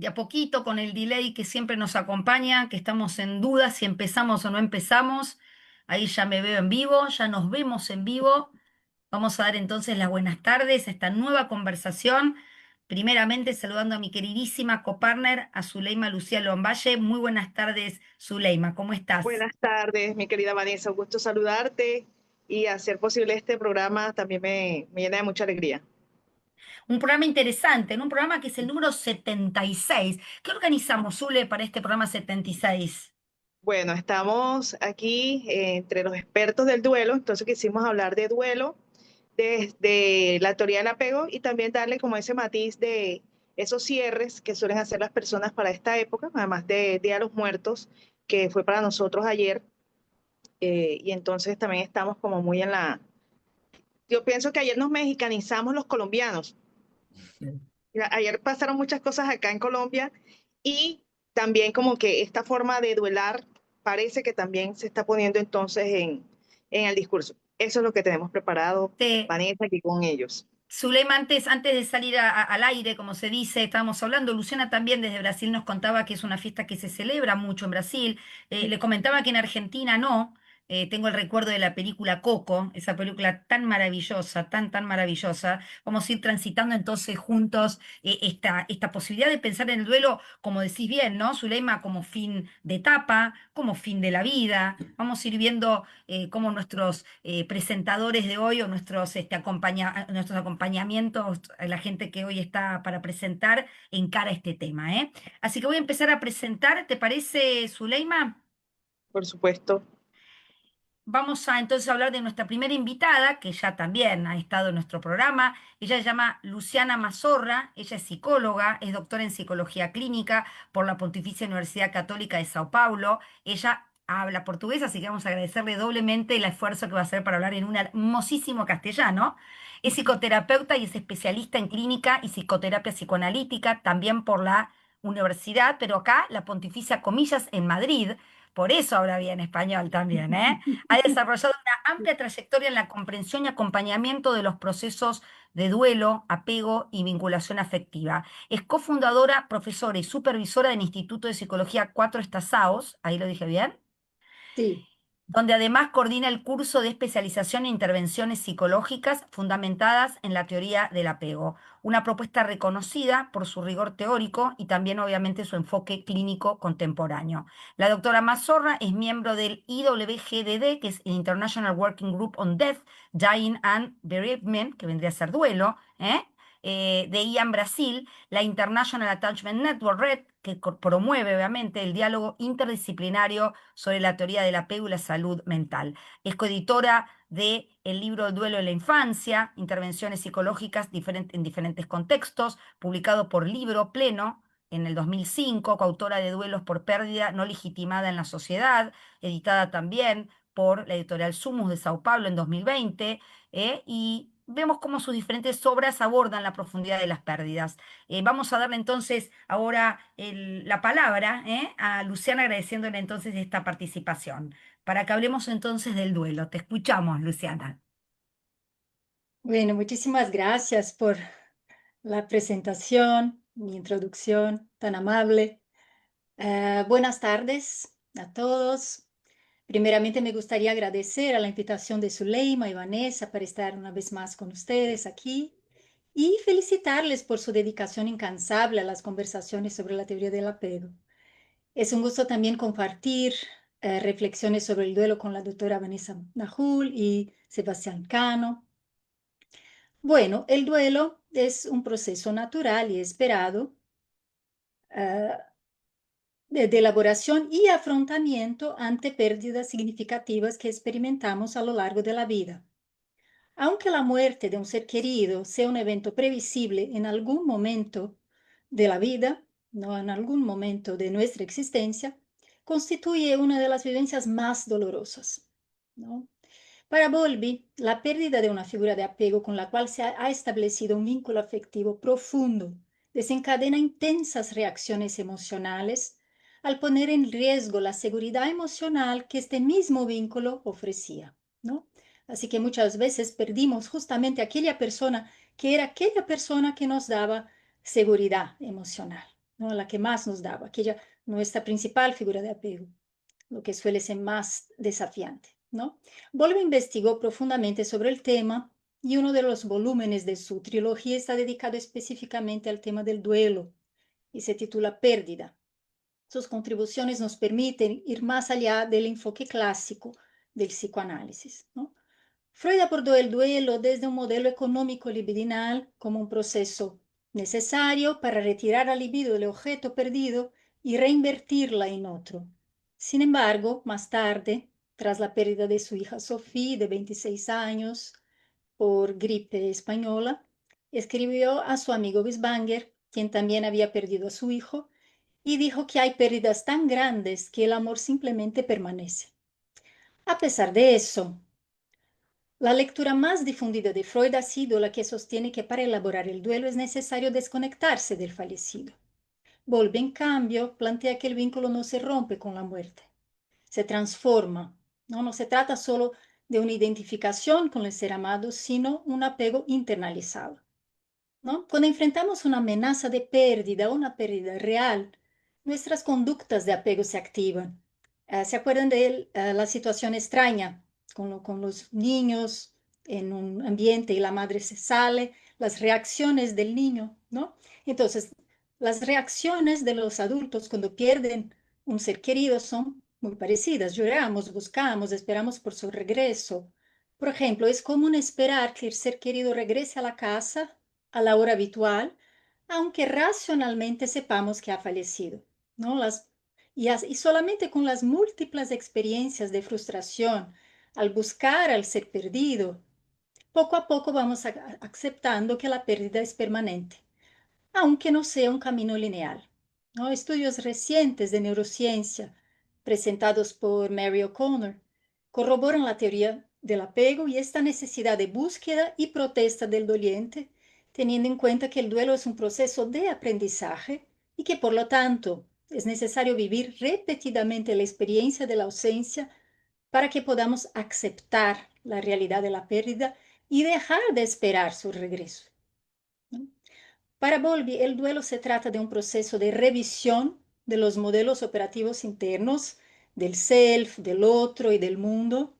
de a poquito con el delay que siempre nos acompaña, que estamos en duda si empezamos o no empezamos. Ahí ya me veo en vivo, ya nos vemos en vivo. Vamos a dar entonces las buenas tardes a esta nueva conversación. Primeramente saludando a mi queridísima copartner, a Zuleima Lucía Lomballe. Muy buenas tardes, Zuleima, ¿cómo estás? Buenas tardes, mi querida Vanessa. Un gusto saludarte y hacer posible este programa también me llena de mucha alegría. Un programa interesante, en un programa que es el número 76. ¿Qué organizamos, Zule, para este programa 76? Bueno, estamos aquí entre los expertos del duelo, entonces quisimos hablar de duelo desde la teoría del apego y también darle como ese matiz de esos cierres que suelen hacer las personas para esta época, además de Día de los Muertos, que fue para nosotros ayer, y entonces también estamos como muy en la... Yo pienso que ayer nos mexicanizamos los colombianos. Mira, ayer pasaron muchas cosas acá en Colombia y también como que esta forma de duelar parece que también se está poniendo entonces en el discurso. Eso es lo que tenemos preparado, Sí. Vanessa, aquí con ellos. Zulema, antes de salir al aire, como se dice, estábamos hablando, Luciana también desde Brasil nos contaba que es una fiesta que se celebra mucho en Brasil. Le comentaba que en Argentina no. Tengo el recuerdo de la película Coco, esa película tan maravillosa, tan maravillosa. Vamos a ir transitando entonces juntos esta posibilidad de pensar en el duelo, como decís bien, ¿no, Zuleima? Como fin de etapa, como fin de la vida. Vamos a ir viendo cómo nuestros presentadores de hoy o nuestros acompañamientos, la gente que hoy está para presentar, encara este tema, ¿eh? Así que voy a empezar a presentar, ¿te parece, Zuleima? Por supuesto. Vamos a entonces hablar de nuestra primera invitada, que ya también ha estado en nuestro programa. Ella se llama Luciana Mazorra, ella es psicóloga, es doctora en psicología clínica por la Pontificia Universidad Católica de Sao Paulo. Ella habla portugués, así que vamos a agradecerle doblemente el esfuerzo que va a hacer para hablar en un hermosísimo castellano. Es psicoterapeuta y es especialista en clínica y psicoterapia psicoanalítica, también por la universidad, pero acá la Pontificia Comillas en Madrid. Por eso habla bien español también, ¿eh? Ha desarrollado una amplia trayectoria en la comprensión y acompañamiento de los procesos de duelo, apego y vinculación afectiva. Es cofundadora, profesora y supervisora del Instituto de Psicología Cuatro Estasaos, ahí lo dije bien, Sí, donde además coordina el curso de especialización en intervenciones psicológicas fundamentadas en la teoría del apego, una propuesta reconocida por su rigor teórico y también obviamente su enfoque clínico contemporáneo. La doctora Mazorra es miembro del IWGDD, que es el International Working Group on Death, Dying and Bereavement, que vendría a ser duelo, de IAN Brasil, la International Attachment Network Red, que promueve obviamente el diálogo interdisciplinario sobre la teoría del apego y la salud mental. Es coeditora de el libro El duelo de la infancia, intervenciones psicológicas en diferentes contextos, publicado por Libro Pleno en el 2005, coautora de Duelos por pérdida no legitimada en la sociedad, editada también por la editorial Sumus de Sao Paulo en 2020, y vemos cómo sus diferentes obras abordan la profundidad de las pérdidas. Vamos a darle entonces ahora la palabra a Luciana agradeciéndole entonces esta participación, para que hablemos entonces del duelo. Te escuchamos, Luciana. bueno, muchísimas gracias por la presentación, mi introducción tan amable. Buenas tardes a todos. Primeramente me gustaría agradecer a la invitación de Zuleima y Vanessa para estar una vez más con ustedes aquí y felicitarles por su dedicación incansable a las conversaciones sobre la teoría del apego. Es un gusto también compartir reflexiones sobre el duelo con la doctora Vanessa Nahul y Sebastián Cano. Bueno, el duelo es un proceso natural y esperado uh, de elaboración y afrontamiento ante pérdidas significativas que experimentamos a lo largo de la vida. Aunque la muerte de un ser querido sea un evento previsible en algún momento de la vida, no en algún momento de nuestra existencia, constituye una de las vivencias más dolorosas, ¿no? Para Bowlby, la pérdida de una figura de apego con la cual se ha establecido un vínculo afectivo profundo desencadena intensas reacciones emocionales al poner en riesgo la seguridad emocional que este mismo vínculo ofrecía, ¿no? Así que muchas veces perdimos justamente aquella persona que era aquella persona que nos daba seguridad emocional, ¿no? La que más nos daba, aquella nuestra principal figura de apego, lo que suele ser más desafiante, ¿no? Bowlby investigó profundamente sobre el tema y uno de los volúmenes de su trilogía está dedicado específicamente al tema del duelo y se titula Pérdida. Sus contribuciones nos permiten ir más allá del enfoque clásico del psicoanálisis, ¿no? Freud abordó el duelo desde un modelo económico libidinal como un proceso necesario para retirar la libido del objeto perdido y reinvertirla en otro. Sin embargo, más tarde, tras la pérdida de su hija Sophie, de 26 años, por gripe española, escribió a su amigo Bisbanger, quien también había perdido a su hijo, y dijo que hay pérdidas tan grandes que el amor simplemente permanece. A pesar de eso, la lectura más difundida de Freud ha sido la que sostiene que para elaborar el duelo es necesario desconectarse del fallecido. Bowlby, en cambio, plantea que el vínculo no se rompe con la muerte, se transforma. No se trata solo de una identificación con el ser amado, sino un apego internalizado, ¿no? Cuando enfrentamos una amenaza de pérdida o una pérdida real, nuestras conductas de apego se activan. ¿Se acuerdan de la situación extraña con los niños en un ambiente y la madre se sale? Las reacciones del niño, ¿no? Entonces, las reacciones de los adultos cuando pierden un ser querido son muy parecidas. Lloramos, buscamos, esperamos por su regreso. Por ejemplo, es común esperar que el ser querido regrese a la casa a la hora habitual, aunque racionalmente sepamos que ha fallecido, ¿no? Y solamente con las múltiples experiencias de frustración al buscar al ser perdido, poco a poco vamos aceptando que la pérdida es permanente, aunque no sea un camino lineal, ¿no? Estudios recientes de neurociencia presentados por Mary O'Connor corroboran la teoría del apego y esta necesidad de búsqueda y protesta del doliente, teniendo en cuenta que el duelo es un proceso de aprendizaje y que por lo tanto es necesario vivir repetidamente la experiencia de la ausencia para que podamos aceptar la realidad de la pérdida y dejar de esperar su regreso, ¿no? Para Bowlby, el duelo se trata de un proceso de revisión de los modelos operativos internos, del self, del otro y del mundo.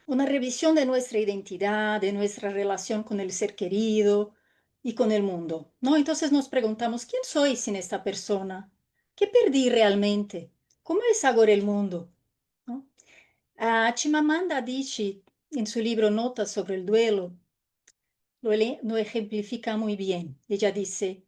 Una revisión de nuestra identidad, de nuestra relación con el ser querido y con el mundo, ¿no? Entonces nos preguntamos, ¿quién soy sin esta persona? ¿Qué perdí realmente? ¿Cómo es ahora el mundo? ¿No? Chimamanda Adichie, en su libro Notas sobre el duelo, lo ejemplifica muy bien. Ella dice: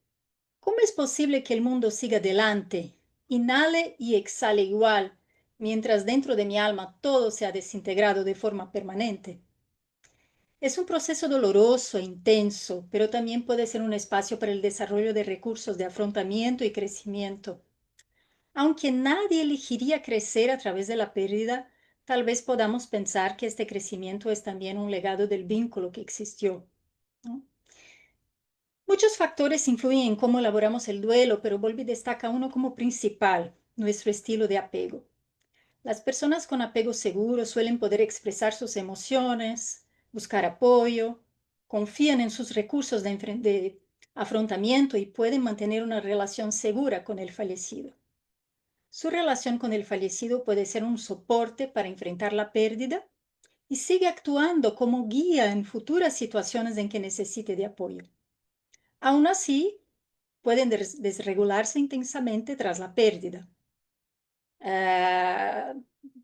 ¿cómo es posible que el mundo siga adelante, inhale y exhale igual, mientras dentro de mi alma todo se ha desintegrado de forma permanente? Es un proceso doloroso e intenso, pero también puede ser un espacio para el desarrollo de recursos de afrontamiento y crecimiento. Aunque nadie elegiría crecer a través de la pérdida, tal vez podamos pensar que este crecimiento es también un legado del vínculo que existió, ¿no? Muchos factores influyen en cómo elaboramos el duelo, pero Bowlby destaca uno como principal: nuestro estilo de apego. Las personas con apego seguro suelen poder expresar sus emociones, buscar apoyo, confían en sus recursos de afrontamiento y pueden mantener una relación segura con el fallecido. Su relación con el fallecido puede ser un soporte para enfrentar la pérdida y sigue actuando como guía en futuras situaciones en que necesite de apoyo. Aún así, pueden desregularse intensamente tras la pérdida.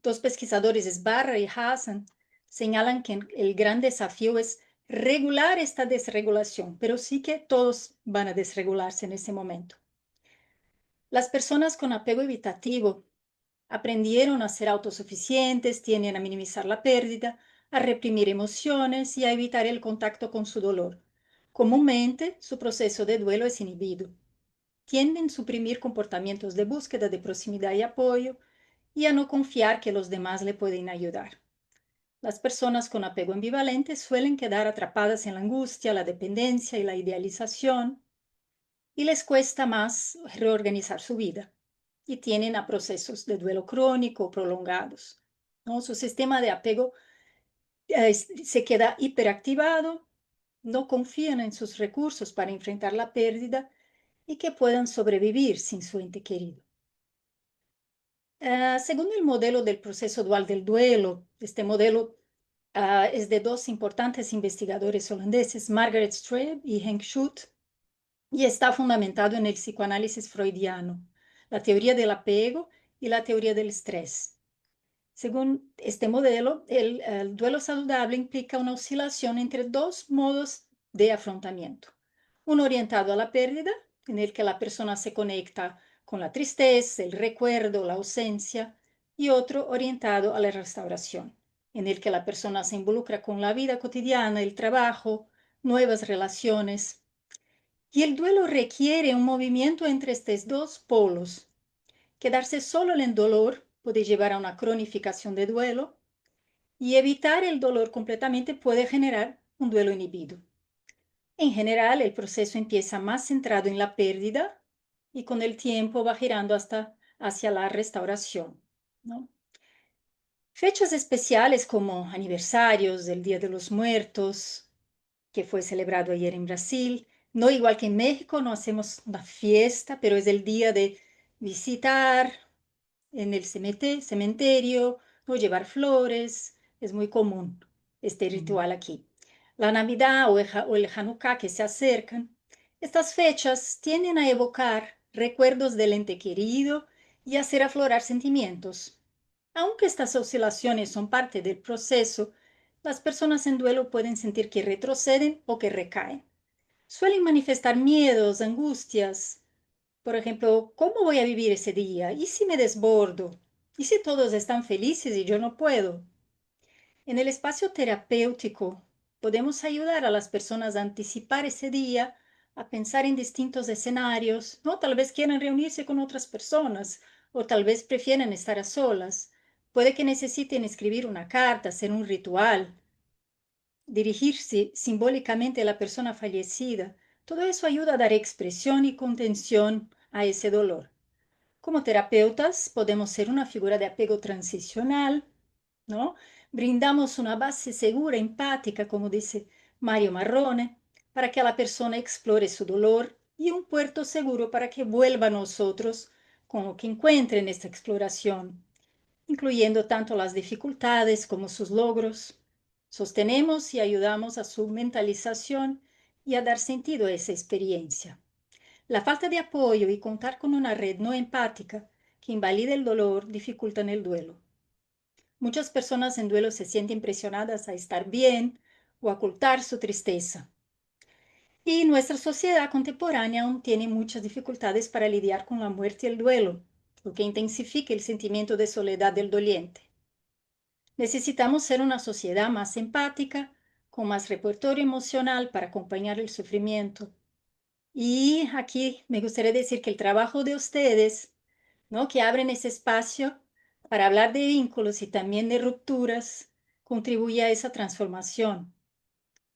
Dos pesquisadores, Sbarra y Hassan, señalan que el gran desafío es regular esta desregulación, pero sí que todos van a desregularse en ese momento. Las personas con apego evitativo aprendieron a ser autosuficientes, tienden a minimizar la pérdida, a reprimir emociones y a evitar el contacto con su dolor. Comúnmente, su proceso de duelo es inhibido. Tienden a suprimir comportamientos de búsqueda de proximidad y apoyo y a no confiar que los demás le pueden ayudar. Las personas con apego ambivalente suelen quedar atrapadas en la angustia, la dependencia y la idealización y les cuesta más reorganizar su vida y tienen a procesos de duelo crónico prolongados, ¿no? Su sistema de apego se queda hiperactivado, no confían en sus recursos para enfrentar la pérdida y que puedan sobrevivir sin su ente querido. Según el modelo del proceso dual del duelo, este modelo es de dos importantes investigadores holandeses, Margaret Streb y Henk Schut, y está fundamentado en el psicoanálisis freudiano, la teoría del apego y la teoría del estrés. Según este modelo, el duelo saludable implica una oscilación entre dos modos de afrontamiento. Uno orientado a la pérdida, en el que la persona se conecta con la tristeza, el recuerdo, la ausencia, y otro orientado a la restauración, en el que la persona se involucra con la vida cotidiana, el trabajo, nuevas relaciones. Y el duelo requiere un movimiento entre estos dos polos. Quedarse solo en el dolor puede llevar a una cronificación de duelo y evitar el dolor completamente puede generar un duelo inhibido. En general, el proceso empieza más centrado en la pérdida y con el tiempo va girando hasta hacia la restauración, ¿no? Fechas especiales como aniversarios del Día de los Muertos, que fue celebrado ayer en Brasil, no igual que en México, no hacemos una fiesta, pero es el día de visitar en el cementerio o llevar flores. Es muy común este ritual aquí. La Navidad o el Hanukkah que se acercan. Estas fechas tienden a evocar recuerdos del ente querido y hacer aflorar sentimientos. Aunque estas oscilaciones son parte del proceso, las personas en duelo pueden sentir que retroceden o que recaen. Suelen manifestar miedos, angustias. Por ejemplo, ¿cómo voy a vivir ese día? ¿Y si me desbordo? ¿Y si todos están felices y yo no puedo? En el espacio terapéutico podemos ayudar a las personas a anticipar ese día, a pensar en distintos escenarios, ¿no? Tal vez quieran reunirse con otras personas o tal vez prefieran estar a solas. Puede que necesiten escribir una carta, hacer un ritual, dirigirse simbólicamente a la persona fallecida. Todo eso ayuda a dar expresión y contención a ese dolor. Como terapeutas podemos ser una figura de apego transicional, ¿no? Brindamos una base segura, empática, como dice Mario Marrone, para que la persona explore su dolor y un puerto seguro para que vuelva a nosotros con lo que encuentre en esta exploración, incluyendo tanto las dificultades como sus logros. Sostenemos y ayudamos a su mentalización y a dar sentido a esa experiencia. La falta de apoyo y contar con una red no empática que invalida el dolor dificultan el duelo. Muchas personas en duelo se sienten presionadas a estar bien o a ocultar su tristeza. Y nuestra sociedad contemporánea aún tiene muchas dificultades para lidiar con la muerte y el duelo, lo que intensifica el sentimiento de soledad del doliente. Necesitamos ser una sociedad más empática, con más repertorio emocional para acompañar el sufrimiento. Y aquí me gustaría decir que el trabajo de ustedes, ¿no? Que abren ese espacio para hablar de vínculos y también de rupturas, contribuye a esa transformación.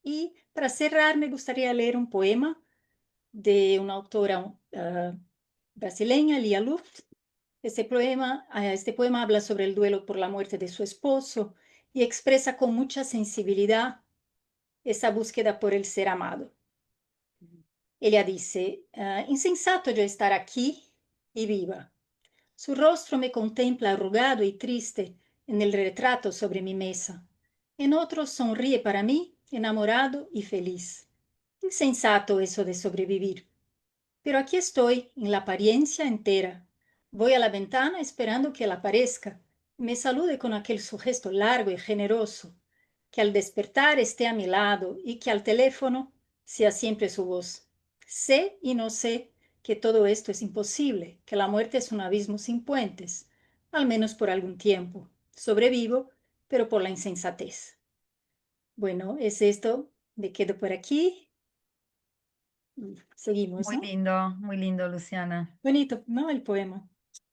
Y para cerrar, me gustaría leer un poema de una autora brasileña, Lia Luft. Este poema habla sobre el duelo por la muerte de su esposo y expresa con mucha sensibilidad esa búsqueda por el ser amado. Ella dice, insensato yo estar aquí y viva. Su rostro me contempla arrugado y triste en el retrato sobre mi mesa. En otro sonríe para mí, enamorado y feliz. Insensato eso de sobrevivir. Pero aquí estoy, en la apariencia entera. Voy a la ventana esperando que él aparezca, me salude con aquel su gesto largo y generoso, que al despertar esté a mi lado y que al teléfono sea siempre su voz. Sé y no sé que todo esto es imposible, que la muerte es un abismo sin puentes, al menos por algún tiempo. Sobrevivo, pero por la insensatez. Bueno, es esto. Me quedo por aquí. Seguimos, ¿no? Muy lindo, Luciana. Bonito, ¿no? El poema.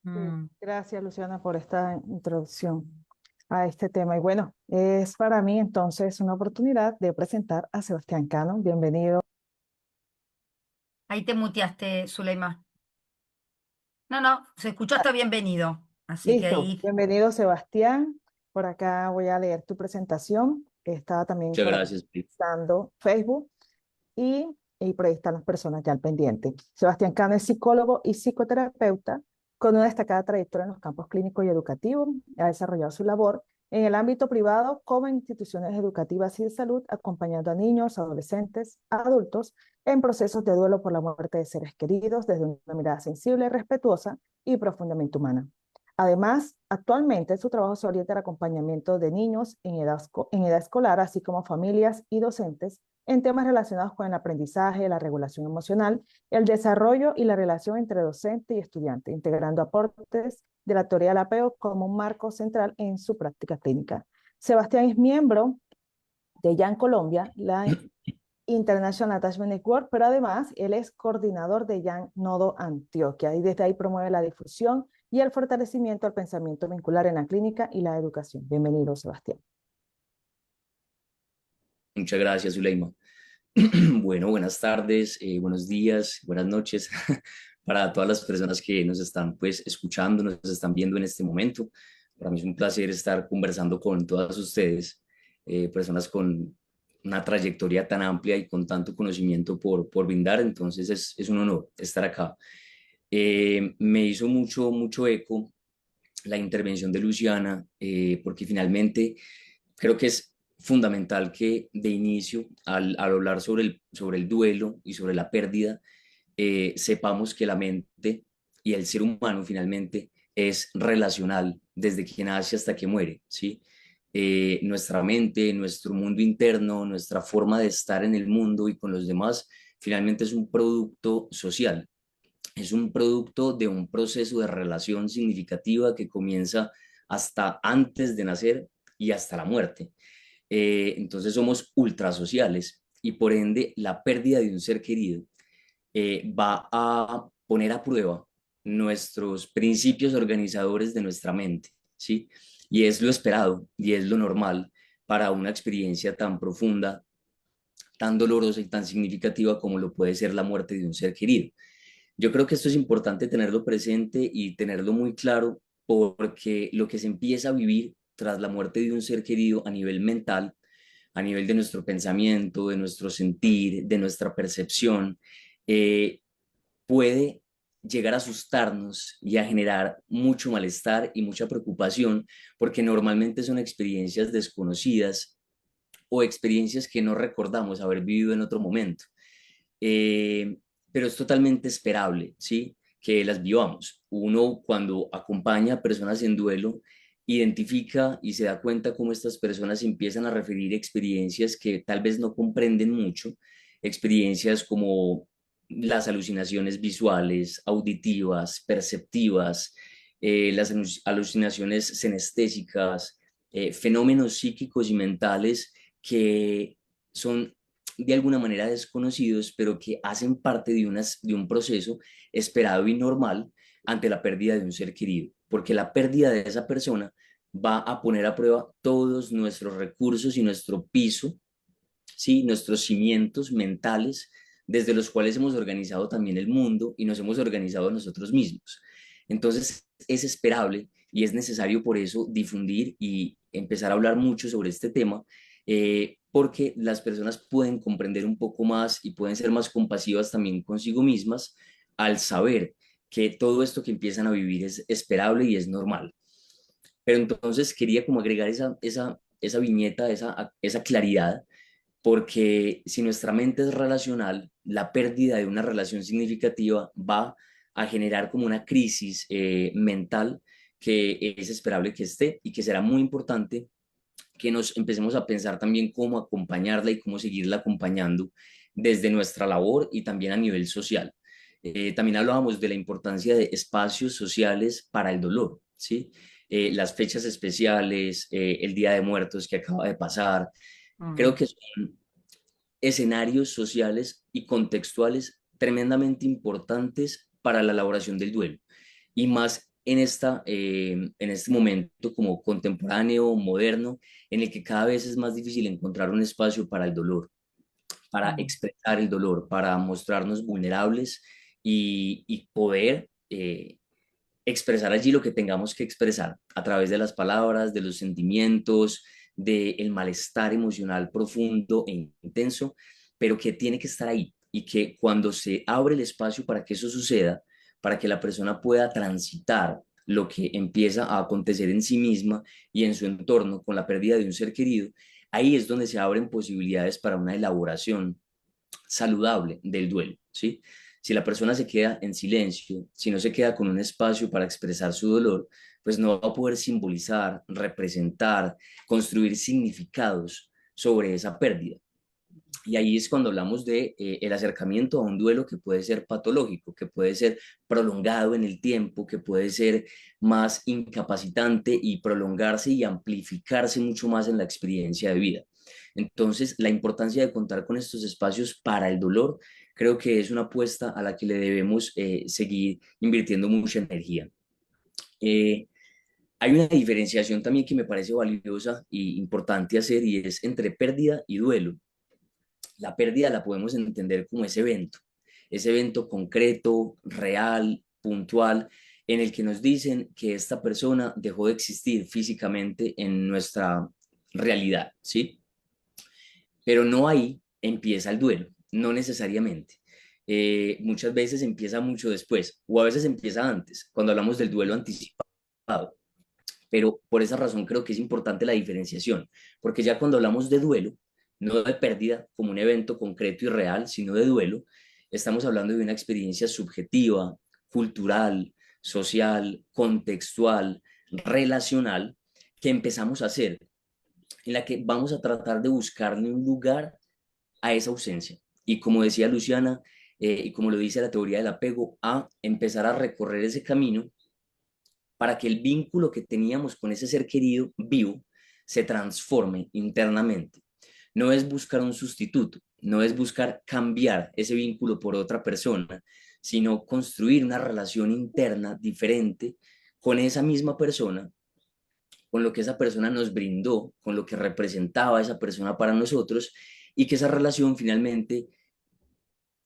Sí, Mm. gracias, Luciana, por esta introducción a este tema. Y bueno, es para mí entonces una oportunidad de presentar a Sebastián Cano. Bienvenido. Ahí te muteaste, Zuleima. No, no, se escuchó hasta bienvenido. Así que Listo, ahí. bienvenido, Sebastián. Por acá voy a leer tu presentación. Estaba también Muchas por aquí gracias, Pi. usando Facebook. Y y por ahí están las personas ya al pendiente. Sebastián Cano es psicólogo y psicoterapeuta con una destacada trayectoria en los campos clínico y educativo. Ha desarrollado su labor en el ámbito privado como en instituciones educativas y de salud, acompañando a niños, adolescentes, adultos en procesos de duelo por la muerte de seres queridos desde una mirada sensible, respetuosa y profundamente humana. Además, actualmente su trabajo se orienta al acompañamiento de niños en edad escolar, así como familias y docentes en temas relacionados con el aprendizaje, la regulación emocional, el desarrollo y la relación entre docente y estudiante, integrando aportes de la teoría del apego como un marco central en su práctica clínica. Sebastián es miembro de YAN Colombia, la International Attachment Network, pero además él es coordinador de YAN Nodo Antioquia y desde ahí promueve la difusión y el fortalecimiento del pensamiento vincular en la clínica y la educación. Bienvenido, Sebastián. Muchas gracias, Zuleima. Bueno, buenas tardes, buenos días, buenas noches para todas las personas que nos están pues escuchando, nos están viendo en este momento. Para mí es un placer estar conversando con todas ustedes, personas con una trayectoria tan amplia y con tanto conocimiento por brindar, entonces es un honor estar acá. Me hizo mucho eco la intervención de Luciana, porque finalmente creo que es fundamental que de inicio, al hablar sobre el duelo y sobre la pérdida, sepamos que la mente y el ser humano finalmente es relacional desde que nace hasta que muere, ¿sí? Nuestra mente, nuestro mundo interno, nuestra forma de estar en el mundo y con los demás, finalmente es un producto social, es un producto de un proceso de relación significativa que comienza hasta antes de nacer y hasta la muerte. Entonces somos ultrasociales y por ende la pérdida de un ser querido va a poner a prueba nuestros principios organizadores de nuestra mente, ¿sí? Y es lo esperado y es lo normal para una experiencia tan profunda, tan dolorosa y tan significativa como lo puede ser la muerte de un ser querido. Yo creo que esto es importante tenerlo presente y tenerlo muy claro porque lo que se empieza a vivir tras la muerte de un ser querido a nivel mental, a nivel de nuestro pensamiento, de nuestro sentir, de nuestra percepción, eh, puede llegar a asustarnos y a generar mucho malestar y mucha preocupación porque normalmente son experiencias desconocidas o experiencias que no recordamos haber vivido en otro momento. Eh, pero es totalmente esperable, ¿sí? Que las vivamos. Uno cuando acompaña a personas en duelo, identifica y se da cuenta cómo estas personas empiezan a referir experiencias que tal vez no comprenden mucho, experiencias como las alucinaciones visuales, auditivas, perceptivas, las alucinaciones senestésicas, fenómenos psíquicos y mentales que son de alguna manera desconocidos, pero que hacen parte de un proceso esperado y normal ante la pérdida de un ser querido, porque la pérdida de esa persona va a poner a prueba todos nuestros recursos y nuestro piso, ¿sí? Nuestros cimientos mentales desde los cuales hemos organizado también el mundo y nos hemos organizado nosotros mismos. Entonces es esperable y es necesario por eso difundir y empezar a hablar mucho sobre este tema, porque las personas pueden comprender un poco más y pueden ser más compasivas también consigo mismas al saber que todo esto que empiezan a vivir es esperable y es normal. Pero entonces quería como agregar esa viñeta, esa claridad, porque si nuestra mente es relacional, la pérdida de una relación significativa va a generar como una crisis mental que es esperable que esté y que será muy importante que nos empecemos a pensar también cómo acompañarla y cómo seguirla acompañando desde nuestra labor y también a nivel social. También hablábamos de la importancia de espacios sociales para el dolor, ¿sí? Las fechas especiales, el Día de Muertos que acaba de pasar, creo que son escenarios sociales y contextuales tremendamente importantes para la elaboración del duelo y más en este momento como contemporáneo, moderno, en el que cada vez es más difícil encontrar un espacio para el dolor, para expresar el dolor, para mostrarnos vulnerables y poder expresar allí lo que tengamos que expresar a través de las palabras, de los sentimientos, del malestar emocional profundo e intenso, pero que tiene que estar ahí, y que cuando se abre el espacio para que eso suceda, para que la persona pueda transitar lo que empieza a acontecer en sí misma y en su entorno con la pérdida de un ser querido, ahí es donde se abren posibilidades para una elaboración saludable del duelo, ¿sí? Si la persona se queda en silencio, si no se queda con un espacio para expresar su dolor, pues no va a poder simbolizar, representar, construir significados sobre esa pérdida. Y ahí es cuando hablamos de el acercamiento a un duelo que puede ser patológico, que puede ser prolongado en el tiempo, que puede ser más incapacitante y prolongarse y amplificarse mucho más en la experiencia de vida. Entonces, la importancia de contar con estos espacios para el dolor, creo que es una apuesta a la que le debemos seguir invirtiendo mucha energía. Eh, Hay una diferenciación también que me parece valiosa e importante hacer y es entre pérdida y duelo. La pérdida la podemos entender como ese evento concreto, real, puntual, en el que nos dicen que esta persona dejó de existir físicamente en nuestra realidad, ¿sí? Pero no ahí empieza el duelo, no necesariamente. Muchas veces empieza mucho después, o a veces empieza antes, cuando hablamos del duelo anticipado. Pero por esa razón creo que es importante la diferenciación, porque ya cuando hablamos de duelo, no de pérdida como un evento concreto y real, sino de duelo, estamos hablando de una experiencia subjetiva, cultural, social, contextual, relacional, que empezamos a hacer, en la que vamos a tratar de buscarle un lugar a esa ausencia. Y como decía Luciana, y como lo dice la teoría del apego, a empezar a recorrer ese camino para que el vínculo que teníamos con ese ser querido vivo se transforme internamente. No es buscar un sustituto, no es buscar cambiar ese vínculo por otra persona, sino construir una relación interna diferente con esa misma persona, con lo que esa persona nos brindó, con lo que representaba esa persona para nosotros, y que esa relación finalmente,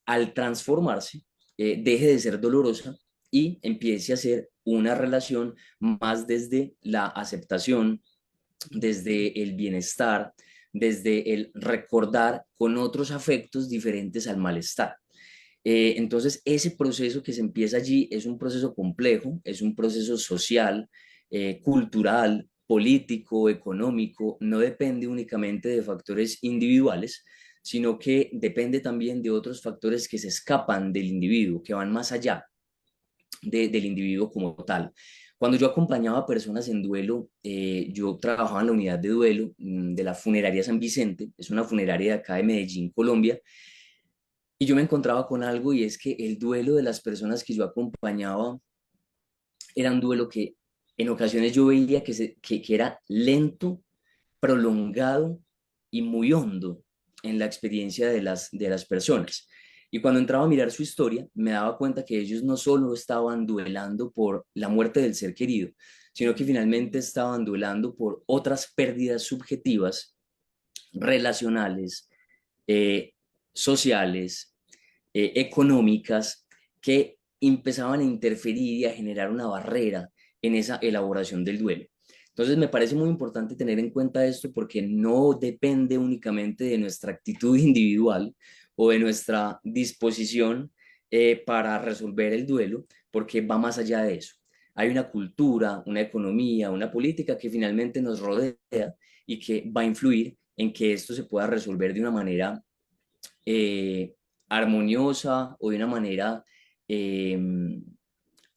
al transformarse, deje de ser dolorosa y empiece a ser una relación más desde la aceptación, desde el bienestar, desde el recordar con otros afectos diferentes al malestar. Entonces, ese proceso que se empieza allí es un proceso complejo, es un proceso social, cultural, político, económico, no depende únicamente de factores individuales, sino que depende también de otros factores que se escapan del individuo, que van más allá del individuo como tal. Cuando yo acompañaba a personas en duelo, yo trabajaba en la unidad de duelo de la funeraria San Vicente, es una funeraria de acá de Medellín, Colombia, y yo me encontraba con algo y es que el duelo de las personas que yo acompañaba era un duelo que en ocasiones yo veía que era lento, prolongado y muy hondo en la experiencia de las personas. Y cuando entraba a mirar su historia, me daba cuenta que ellos no solo estaban duelando por la muerte del ser querido, sino que finalmente estaban duelando por otras pérdidas subjetivas, relacionales, eh, sociales, económicas, que empezaban a interferir y a generar una barrera en esa elaboración del duelo. Entonces me parece muy importante tener en cuenta esto porque no depende únicamente de nuestra actitud individual o de nuestra disposición para resolver el duelo, porque va más allá de eso. Hay una cultura, una economía, una política que finalmente nos rodea y que va a influir en que esto se pueda resolver de una manera armoniosa o de una manera eh,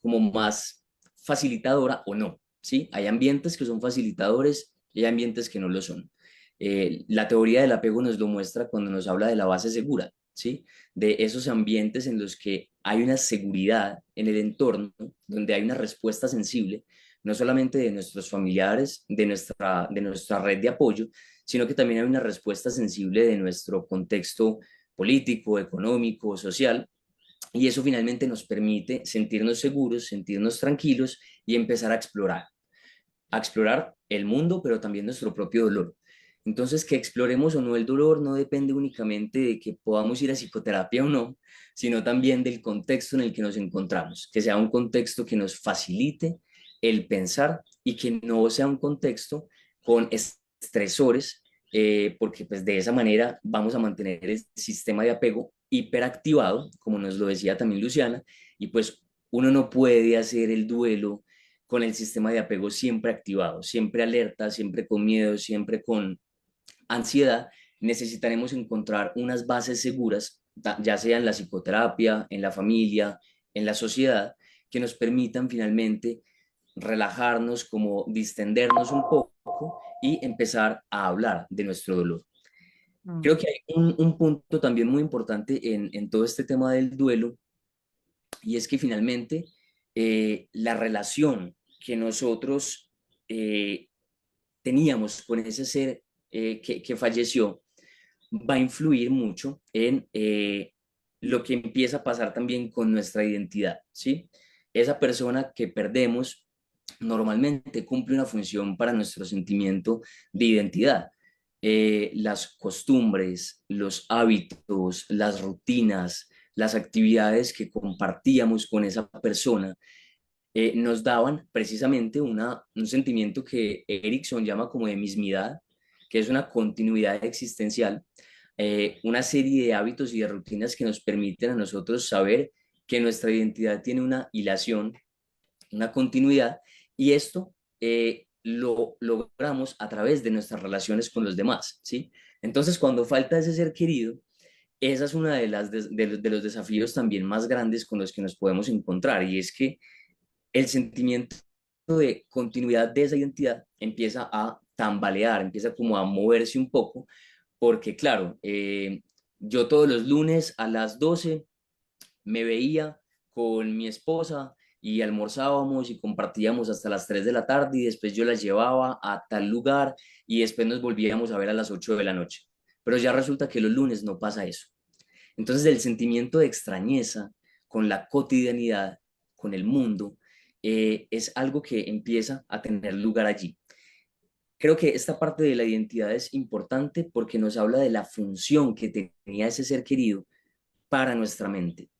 como más facilitadora o no, ¿sí? Hay ambientes que son facilitadores y hay ambientes que no lo son. La teoría del apego nos lo muestra cuando nos habla de la base segura, ¿sí? De esos ambientes en los que hay una seguridad en el entorno, donde hay una respuesta sensible, no solamente de nuestros familiares, de nuestra red de apoyo, sino que también hay una respuesta sensible de nuestro contexto político, económico, social, y eso finalmente nos permite sentirnos seguros, sentirnos tranquilos y empezar a explorar el mundo, pero también nuestro propio dolor. Entonces, que exploremos o no el dolor no depende únicamente de que podamos ir a psicoterapia o no, sino también del contexto en el que nos encontramos, que sea un contexto que nos facilite el pensar y que no sea un contexto con estresores, porque pues de esa manera vamos a mantener el sistema de apego hiperactivado, como nos lo decía también Luciana, y pues uno no puede hacer el duelo con el sistema de apego siempre activado, siempre alerta, siempre con miedo, siempre con ansiedad. Necesitaremos encontrar unas bases seguras, ya sea en la psicoterapia, en la familia, en la sociedad, que nos permitan finalmente relajarnos, como distendernos un poco y empezar a hablar de nuestro dolor. Mm. Creo que hay un punto también muy importante en todo este tema del duelo, y es que finalmente la relación que nosotros eh, teníamos con ese ser que falleció va a influir mucho en lo que empieza a pasar también con nuestra identidad, ¿sí? Esa persona que perdemos normalmente cumple una función para nuestro sentimiento de identidad. Las costumbres, los hábitos, las rutinas, las actividades que compartíamos con esa persona nos daban precisamente un sentimiento que Erickson llama como de mismidad, que es una continuidad existencial, una serie de hábitos y de rutinas que nos permiten a nosotros saber que nuestra identidad tiene una hilación, una continuidad, y esto lo logramos a través de nuestras relaciones con los demás, ¿sí? Entonces, cuando falta ese ser querido, esa es una de los desafíos también más grandes con los que nos podemos encontrar, y es que el sentimiento de continuidad de esa identidad empieza a tambalear, empieza como a moverse un poco, porque claro, yo todos los lunes a las 12 me veía con mi esposa y almorzábamos y compartíamos hasta las 3 de la tarde, y después yo la llevaba a tal lugar y después nos volvíamos a ver a las 8 de la noche. Pero ya resulta que los lunes no pasa eso. Entonces el sentimiento de extrañeza con la cotidianidad, con el mundo, es algo que empieza a tener lugar allí. Creo que esta parte de la identidad es importante porque nos habla de la función que tenía ese ser querido para nuestra mente,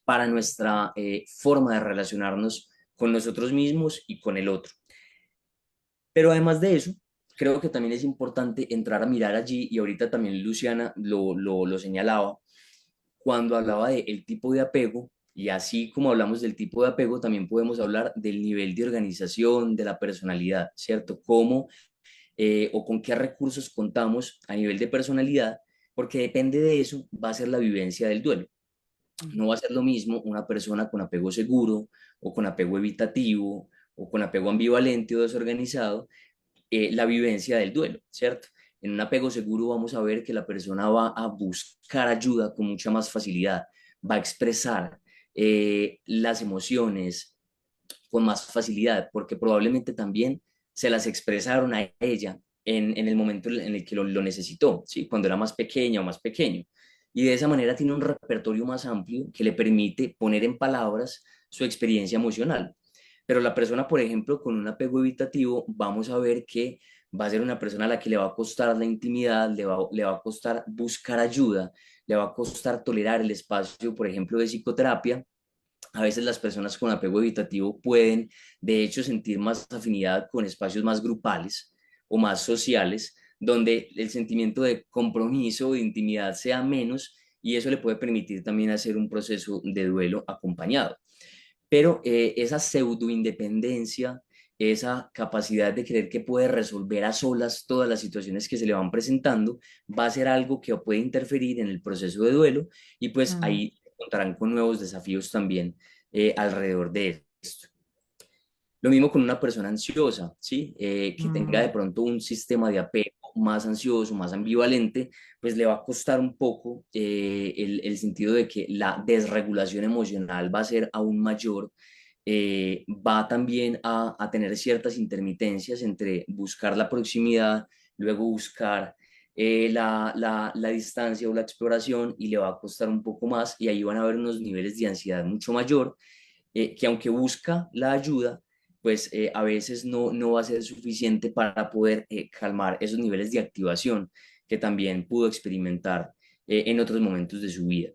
para nuestra forma de relacionarnos con nosotros mismos y con el otro. Pero además de eso, creo que también es importante entrar a mirar allí, y ahorita también Luciana lo señalaba, cuando hablaba del tipo de apego, y así como hablamos del tipo de apego, también podemos hablar del nivel de organización de la personalidad, ¿cierto? Cómo o con qué recursos contamos a nivel de personalidad, porque depende de eso va a ser la vivencia del duelo. No va a ser lo mismo una persona con apego seguro o con apego evitativo o con apego ambivalente o desorganizado, la vivencia del duelo, ¿cierto? En un apego seguro vamos a ver que la persona va a buscar ayuda con mucha más facilidad, va a expresar las emociones con más facilidad, porque probablemente también se las expresaron a ella en el momento en el que lo necesitó, ¿sí? Cuando era más pequeña o más pequeño. Y de esa manera tiene un repertorio más amplio que le permite poner en palabras su experiencia emocional. Pero la persona, por ejemplo, con un apego evitativo, vamos a ver que va a ser una persona a la que le va a costar la intimidad, le va a costar buscar ayuda, le va a costar tolerar el espacio, por ejemplo, de psicoterapia. A veces las personas con apego evitativo pueden, de hecho, sentir más afinidad con espacios más grupales o más sociales, donde el sentimiento de compromiso, de intimidad sea menos, y eso le puede permitir también hacer un proceso de duelo acompañado. Pero esa pseudo independencia, esa capacidad de creer que puede resolver a solas todas las situaciones que se le van presentando, va a ser algo que puede interferir en el proceso de duelo, y pues Mm. ahí contarán con nuevos desafíos también alrededor de esto. Lo mismo con una persona ansiosa, ¿sí? Que tenga de Mm. pronto un sistema de apego más ansioso, más ambivalente, pues le va a costar un poco el sentido de que la desregulación emocional va a ser aún mayor. Va también a tener ciertas intermitencias entre buscar la proximidad, luego buscar la distancia o la exploración, y le va a costar un poco más, y ahí van a haber unos niveles de ansiedad mucho mayor, que aunque busca la ayuda, pues a veces no va a ser suficiente para poder calmar esos niveles de activación que también pudo experimentar en otros momentos de su vida.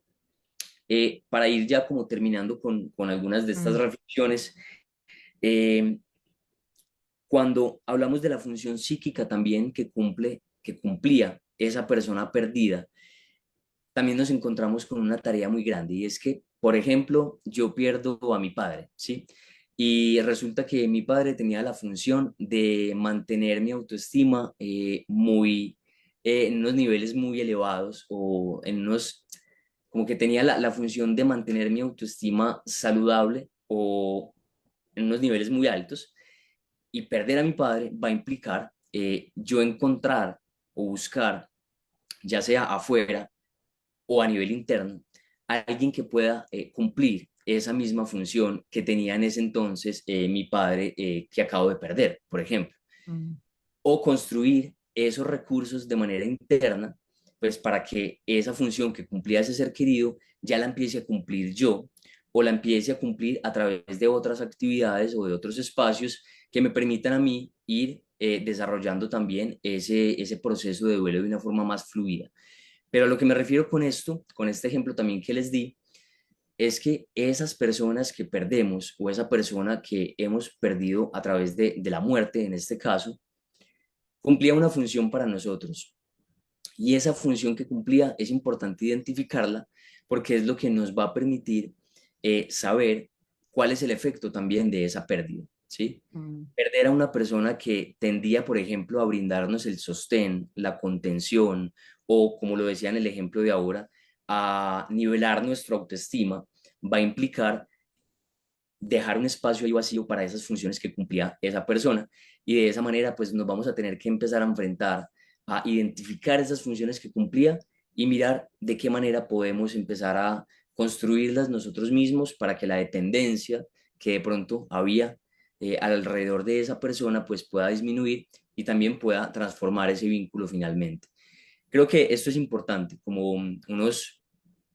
Para ir ya como terminando con algunas de estas Mm. reflexiones, eh, cuando hablamos de la función psíquica también que cumplía esa persona perdida, también nos encontramos con una tarea muy grande y es que, por ejemplo, yo pierdo a mi padre, ¿sí? Y resulta que mi padre tenía la función de mantener mi autoestima en unos niveles muy elevados o en unos, como que tenía la función de mantener mi autoestima saludable o en unos niveles muy altos. Y perder a mi padre va a implicar yo encontrar o buscar, ya sea afuera, o a nivel interno, alguien que pueda cumplir esa misma función que tenía en ese entonces mi padre que acabo de perder, por ejemplo, Mm. o construir esos recursos de manera interna, pues para que esa función que cumplía ese ser querido ya la empiece a cumplir yo o la empiece a cumplir a través de otras actividades o de otros espacios que me permitan a mí ir desarrollando también ese proceso de duelo de una forma más fluida. Pero a lo que me refiero con esto, con este ejemplo también que les di, es que esas personas que perdemos o esa persona que hemos perdido a través de la muerte, en este caso, cumplía una función para nosotros. Y esa función que cumplía es importante identificarla porque es lo que nos va a permitir saber cuál es el efecto también de esa pérdida, ¿sí? Mm. Perder a una persona que tendía, por ejemplo, a brindarnos el sostén, la contención, o como lo decía en el ejemplo de ahora, a nivelar nuestra autoestima, va a implicar dejar un espacio ahí vacío para esas funciones que cumplía esa persona. Y de esa manera, pues nos vamos a tener que empezar a enfrentar, a identificar esas funciones que cumplía y mirar de qué manera podemos empezar a construirlas nosotros mismos para que la dependencia que de pronto había alrededor de esa persona pues pueda disminuir y también pueda transformar ese vínculo finalmente. Creo que esto es importante, como unos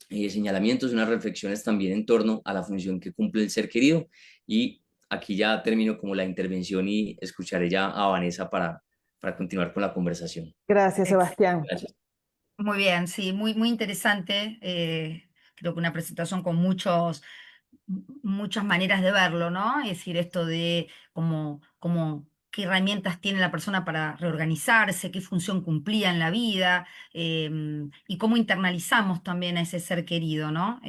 señalamientos, unas reflexiones también en torno a la función que cumple el ser querido. Y aquí ya termino como la intervención y escucharé ya a Vanessa para continuar con la conversación. Gracias, Sebastián. Gracias. Muy bien, sí, muy, muy interesante. Creo que una presentación con muchas maneras de verlo, ¿no? Es decir, esto de qué herramientas tiene la persona para reorganizarse, qué función cumplía en la vida, y cómo internalizamos también a ese ser querido, ¿no?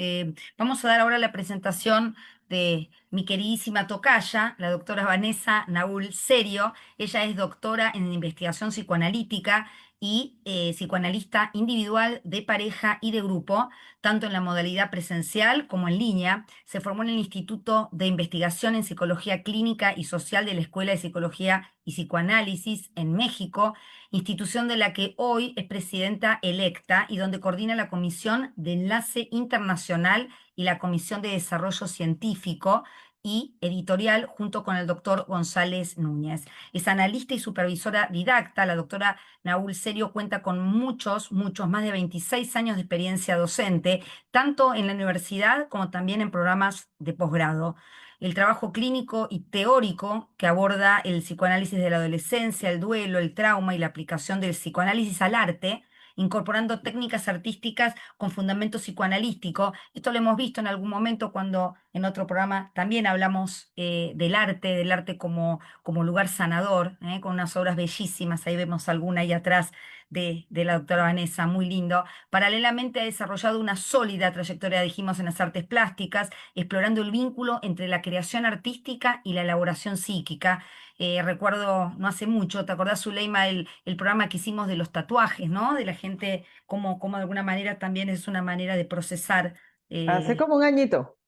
Vamos a dar ahora la presentación de mi queridísima tocaya, la doctora Vanessa Naúl Serio. Ella es doctora en investigación psicoanalítica y psicoanalista individual, de pareja y de grupo, tanto en la modalidad presencial como en línea. Se formó en el Instituto de Investigación en Psicología Clínica y Social de la Escuela de Psicología y Psicoanálisis en México, institución de la que hoy es presidenta electa y donde coordina la Comisión de Enlace Internacional y la Comisión de Desarrollo Científico y Editorial, junto con el doctor González Núñez. Es analista y supervisora didacta. La doctora Naúl Serio cuenta con más de 26 años de experiencia docente, tanto en la universidad como también en programas de posgrado. El trabajo clínico y teórico que aborda el psicoanálisis de la adolescencia, el duelo, el trauma y la aplicación del psicoanálisis al arte, incorporando técnicas artísticas con fundamento psicoanalítico. Esto lo hemos visto en algún momento cuando en otro programa también hablamos del arte como lugar sanador, con unas obras bellísimas. Ahí vemos alguna ahí atrás de la doctora Vanessa, muy lindo. Paralelamente ha desarrollado una sólida trayectoria, dijimos, en las artes plásticas, explorando el vínculo entre la creación artística y la elaboración psíquica. Recuerdo no hace mucho, ¿te acordás, Zuleima, el programa que hicimos de los tatuajes, ¿no? De la gente, como de alguna manera también es una manera de procesar. Hace eh, como un añito,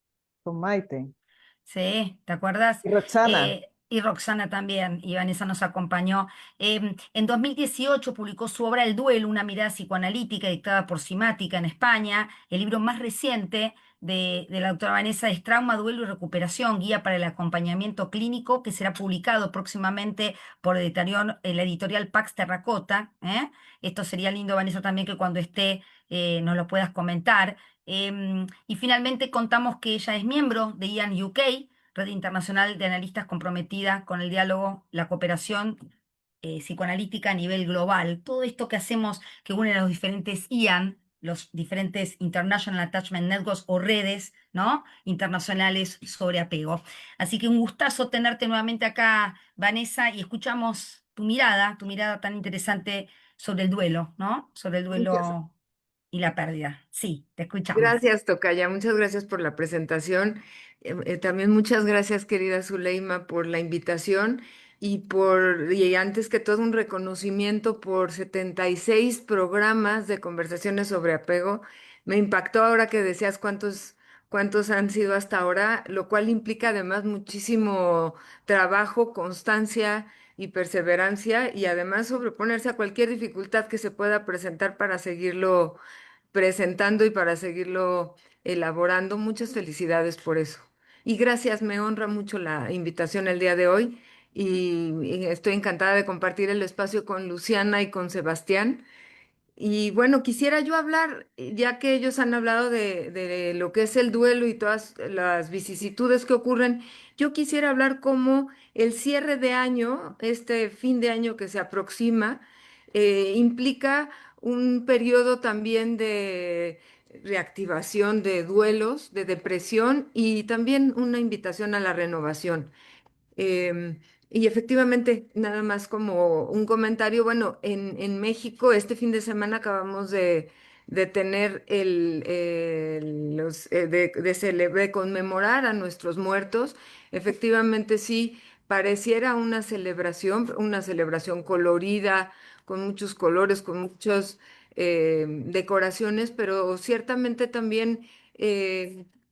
con Maite Sí, ¿te acuerdas? y Roxana. Y Roxana también, y Vanessa nos acompañó. En 2018 publicó su obra El duelo, una mirada psicoanalítica dictada por Simática en España. El libro más reciente de la doctora Vanessa es Trauma, duelo y recuperación, guía para el acompañamiento clínico, que será publicado próximamente por la editorial Pax Terracota. Esto sería lindo, Vanessa, también que cuando esté nos lo puedas comentar. Y finalmente contamos que ella es miembro de IAN UK, Red Internacional de Analistas comprometida con el diálogo, la cooperación psicoanalítica a nivel global. Todo esto que hacemos que une a los diferentes IAN, los diferentes International Attachment Networks o redes, ¿no? Internacionales sobre apego. Así que un gustazo tenerte nuevamente acá, Vanessa, y escuchamos tu mirada tan interesante sobre el duelo, ¿no? Sobre el Empieza. duelo y la pérdida. Sí, te escuchamos. Gracias, Tocaya. Muchas gracias por la presentación. También muchas gracias, querida Zuleima, por la invitación y antes que todo un reconocimiento por 76 programas de conversaciones sobre apego. Me impactó ahora que decías cuántos han sido hasta ahora, lo cual implica además muchísimo trabajo, constancia y perseverancia y además sobreponerse a cualquier dificultad que se pueda presentar para seguirlo presentando y para seguirlo elaborando. Muchas felicidades por eso. Y gracias, me honra mucho la invitación el día de hoy y estoy encantada de compartir el espacio con Luciana y con Sebastián. Y bueno, quisiera yo hablar, ya que ellos han hablado de lo que es el duelo y todas las vicisitudes que ocurren, yo quisiera hablar cómo el cierre de año, este fin de año que se aproxima, implica un periodo también de reactivación de duelos, de depresión y también una invitación a la renovación. Y efectivamente, nada más como un comentario, bueno, en México este fin de semana acabamos de tener de conmemorar a nuestros muertos. Efectivamente, sí, pareciera una celebración colorida, con muchos colores, con muchas decoraciones, pero ciertamente también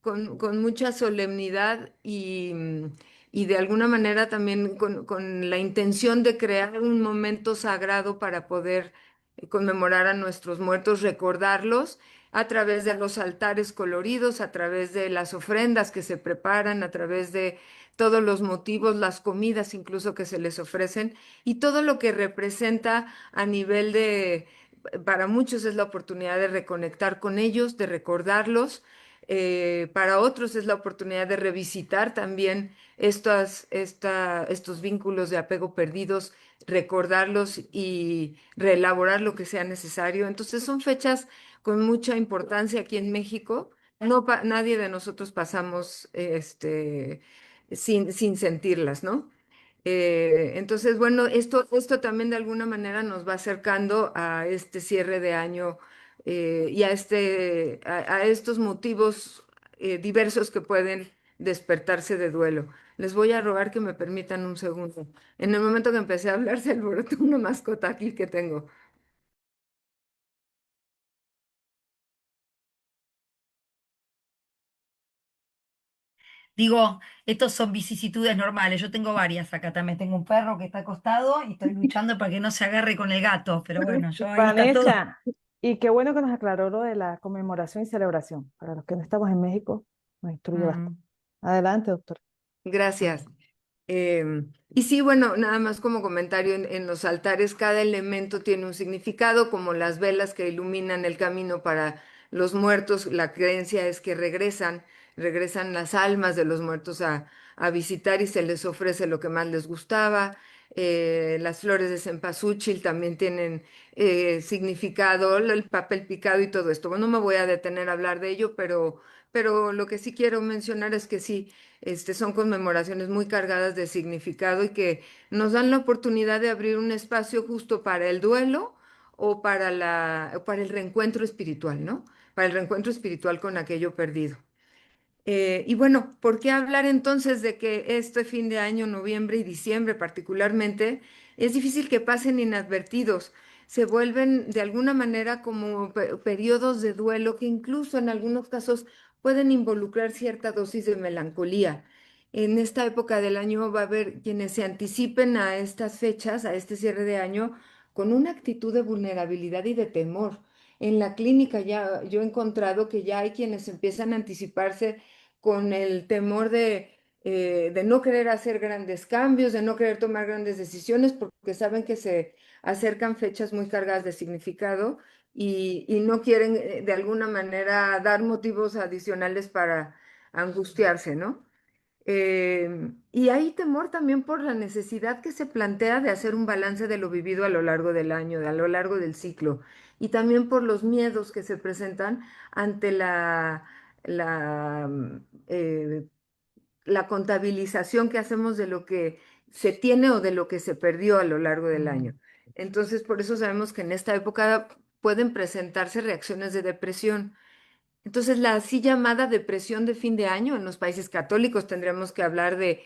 con mucha solemnidad y de alguna manera también con la intención de crear un momento sagrado para poder conmemorar a nuestros muertos, recordarlos a través de los altares coloridos, a través de las ofrendas que se preparan, a través de todos los motivos, las comidas incluso que se les ofrecen y todo lo que representa a nivel para muchos es la oportunidad de reconectar con ellos, de recordarlos. Para otros es la oportunidad de revisitar también estos vínculos de apego perdidos, recordarlos y reelaborar lo que sea necesario. Entonces son fechas con mucha importancia aquí en México. Nadie de nosotros pasamos sin sentirlas, ¿no? Entonces, bueno, esto también de alguna manera nos va acercando a este cierre de año y a estos motivos diversos que pueden despertarse de duelo. Les voy a rogar que me permitan un segundo. En el momento que empecé a hablar, se alborotó una mascota aquí que tengo. Digo, estos son vicisitudes normales. Yo tengo varias acá también. Tengo un perro que está acostado y estoy luchando para que no se agarre con el gato. Pero bueno, yo ahí está todo. Vanessa, y qué bueno que nos aclaró lo de la conmemoración y celebración. Para los que no estamos en México, nos instruye bastante. Mm. Adelante, doctor. Gracias. Y sí, bueno, nada más como comentario, en los altares cada elemento tiene un significado, como las velas que iluminan el camino para los muertos, la creencia es que regresan las almas de los muertos a visitar y se les ofrece lo que más les gustaba. Las flores de cempasúchil también tienen significado, el papel picado y todo esto. Bueno, no me voy a detener a hablar de ello, pero lo que sí quiero mencionar es que sí. Son conmemoraciones muy cargadas de significado y que nos dan la oportunidad de abrir un espacio justo para el duelo o para el reencuentro espiritual, ¿no? Para el reencuentro espiritual con aquello perdido. Y bueno, ¿por qué hablar entonces de que este fin de año, noviembre y diciembre particularmente, es difícil que pasen inadvertidos? Se vuelven de alguna manera como periodos de duelo que incluso en algunos casos pueden involucrar cierta dosis de melancolía. En esta época del año va a haber quienes se anticipen a estas fechas, a este cierre de año, con una actitud de vulnerabilidad y de temor. En la clínica ya yo he encontrado que ya hay quienes empiezan a anticiparse con el temor de no querer hacer grandes cambios, de no querer tomar grandes decisiones, porque saben que se acercan fechas muy cargadas de significado y no quieren de alguna manera dar motivos adicionales para angustiarse, ¿no? Y hay temor también por la necesidad que se plantea de hacer un balance de lo vivido a lo largo del año, a lo largo del ciclo, y también por los miedos que se presentan ante la, mm, eh, la contabilización que hacemos de lo que se tiene o de lo que se perdió a lo largo del año. Entonces, por eso sabemos que en esta época pueden presentarse reacciones de depresión. Entonces, la así llamada depresión de fin de año, en los países católicos tendríamos que hablar de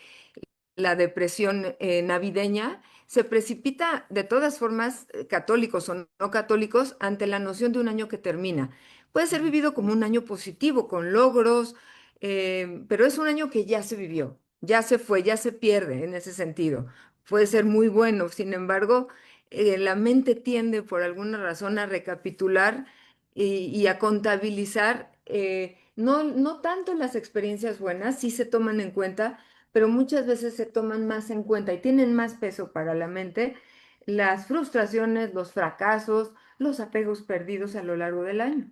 la depresión navideña, se precipita de todas formas, católicos o no católicos, ante la noción de un año que termina. Puede ser vivido como un año positivo, con logros, pero es un año que ya se vivió, ya se fue, ya se pierde en ese sentido. Puede ser muy bueno, sin embargo, la mente tiende por alguna razón a recapitular y a contabilizar, no tanto las experiencias buenas, sí se toman en cuenta, pero muchas veces se toman más en cuenta y tienen más peso para la mente las frustraciones, los fracasos, los apegos perdidos a lo largo del año.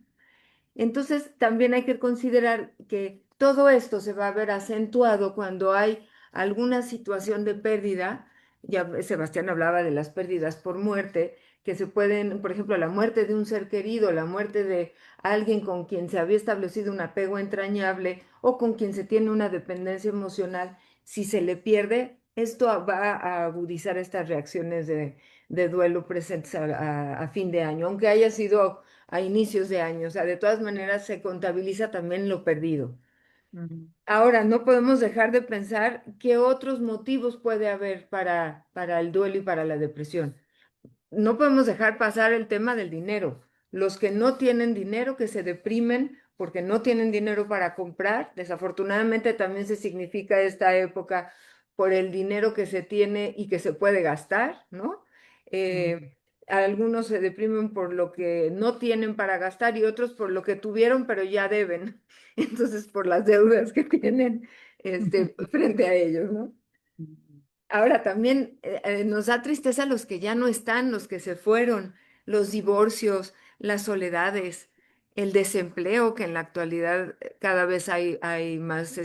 Entonces, también hay que considerar que todo esto se va a ver acentuado cuando hay alguna situación de pérdida. Ya Sebastián hablaba de las pérdidas por muerte, que se pueden, por ejemplo, la muerte de un ser querido, la muerte de alguien con quien se había establecido un apego entrañable o con quien se tiene una dependencia emocional. Si se le pierde, esto va a agudizar estas reacciones de duelo presentes a fin de año, aunque haya sido a inicios de año. O sea, de todas maneras se contabiliza también lo perdido. Ahora, no podemos dejar de pensar qué otros motivos puede haber para el duelo y para la depresión. No podemos dejar pasar el tema del dinero. Los que no tienen dinero, que se deprimen porque no tienen dinero para comprar, desafortunadamente también se significa esta época por el dinero que se tiene y que se puede gastar, ¿no? Algunos se deprimen por lo que no tienen para gastar y otros por lo que tuvieron pero ya deben. Entonces, por las deudas que tienen frente a ellos, ¿no? Ahora también nos da tristeza los que ya no están, los que se fueron, los divorcios, las soledades, el desempleo, que en la actualidad cada vez hay más,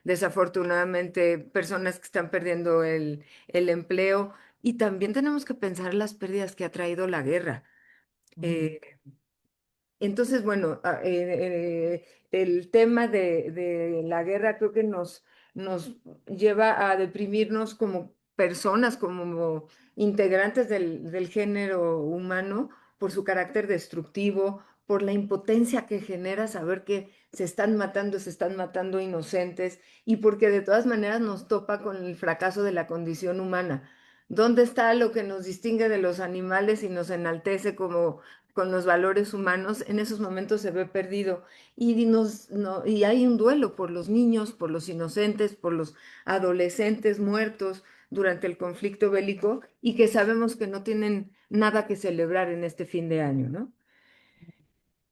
desafortunadamente, personas que están perdiendo el empleo. Y también tenemos que pensar las pérdidas que ha traído la guerra. Eh, entonces, bueno, el tema de la guerra creo que nos lleva a deprimirnos como personas, como integrantes del género humano, por su carácter destructivo, por la impotencia que genera saber que se están matando inocentes y porque de todas maneras nos topa con el fracaso de la condición humana. ¿Dónde está lo que nos distingue de los animales y nos enaltece como con los valores humanos? En esos momentos se ve perdido y hay un duelo por los niños, por los inocentes, por los adolescentes muertos durante el conflicto bélico y que sabemos que no tienen nada que celebrar en este fin de año, ¿no?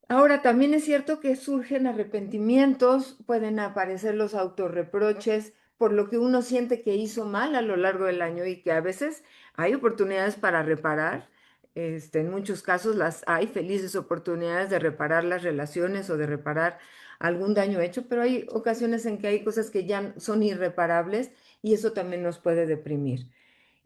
Ahora, también es cierto que surgen arrepentimientos, pueden aparecer los autorreproches por lo que uno siente que hizo mal a lo largo del año y que a veces hay oportunidades para reparar. En muchos casos las hay felices oportunidades de reparar las relaciones o de reparar algún daño hecho, pero hay ocasiones en que hay cosas que ya son irreparables y eso también nos puede deprimir.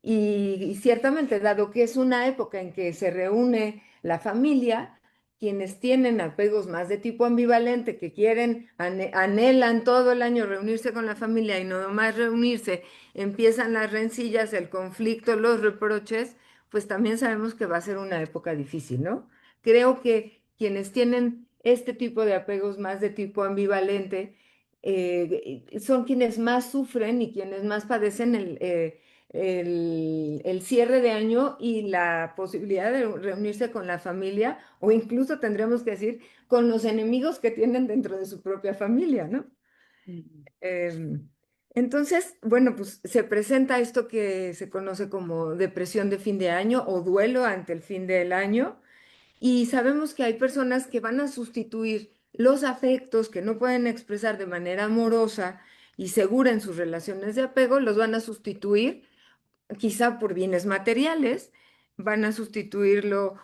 Y ciertamente, dado que es una época en que se reúne la familia, quienes tienen apegos más de tipo ambivalente, que quieren, anhelan todo el año reunirse con la familia y no más reunirse, empiezan las rencillas, el conflicto, los reproches, pues también sabemos que va a ser una época difícil, ¿no? Creo que quienes tienen este tipo de apegos más de tipo ambivalente son quienes más sufren y quienes más padecen el cierre de año y la posibilidad de reunirse con la familia o incluso tendríamos que decir con los enemigos que tienen dentro de su propia familia, ¿no? Entonces, bueno, pues se presenta esto que se conoce como depresión de fin de año o duelo ante el fin del año y sabemos que hay personas que van a sustituir los afectos que no pueden expresar de manera amorosa y segura en sus relaciones de apego, los van a sustituir quizá por bienes materiales, van a sustituirlo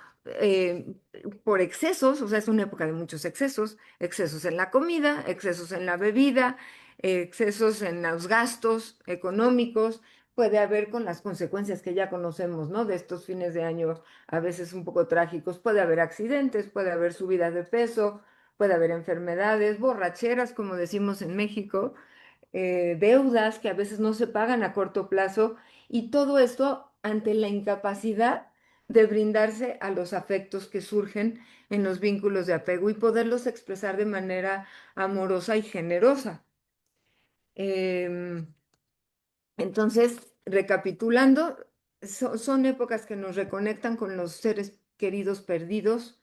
por excesos, o sea, es una época de muchos excesos, excesos en la comida, excesos en la bebida, excesos en los gastos económicos, puede haber con las consecuencias que ya conocemos, ¿no? De estos fines de año a veces un poco trágicos, puede haber accidentes, puede haber subida de peso, puede haber enfermedades, borracheras, como decimos en México, deudas que a veces no se pagan a corto plazo y todo esto ante la incapacidad de brindarse a los afectos que surgen en los vínculos de apego y poderlos expresar de manera amorosa y generosa. Em, entonces, recapitulando, son épocas que nos reconectan con los seres queridos perdidos.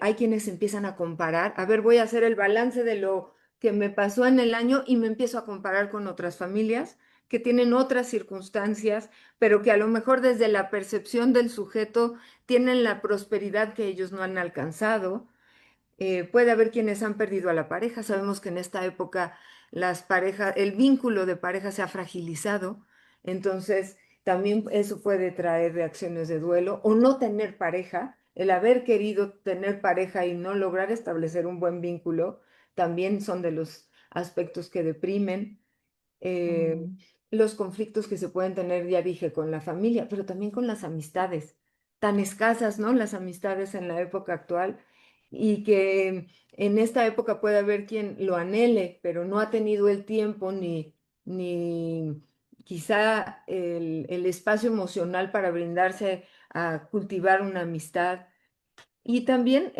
Hay quienes empiezan a comparar, a ver, voy a hacer el balance de lo que me pasó en el año y me empiezo a comparar con otras familias que tienen otras circunstancias, pero que a lo mejor desde la percepción del sujeto tienen la prosperidad que ellos no han alcanzado. Puede haber quienes han perdido a la pareja. Sabemos que en esta época las parejas, el vínculo de pareja se ha fragilizado. Entonces, también eso puede traer reacciones de duelo o no tener pareja. El haber querido tener pareja y no lograr establecer un buen vínculo también son de los aspectos que deprimen. Eh, Mm, los conflictos que se pueden tener, ya dije, con la familia, pero también con las amistades, tan escasas, ¿no? Las amistades en la época actual y que en esta época puede haber quien lo anhele, pero no ha tenido el tiempo ni quizá el espacio emocional para brindarse a cultivar una amistad. Y también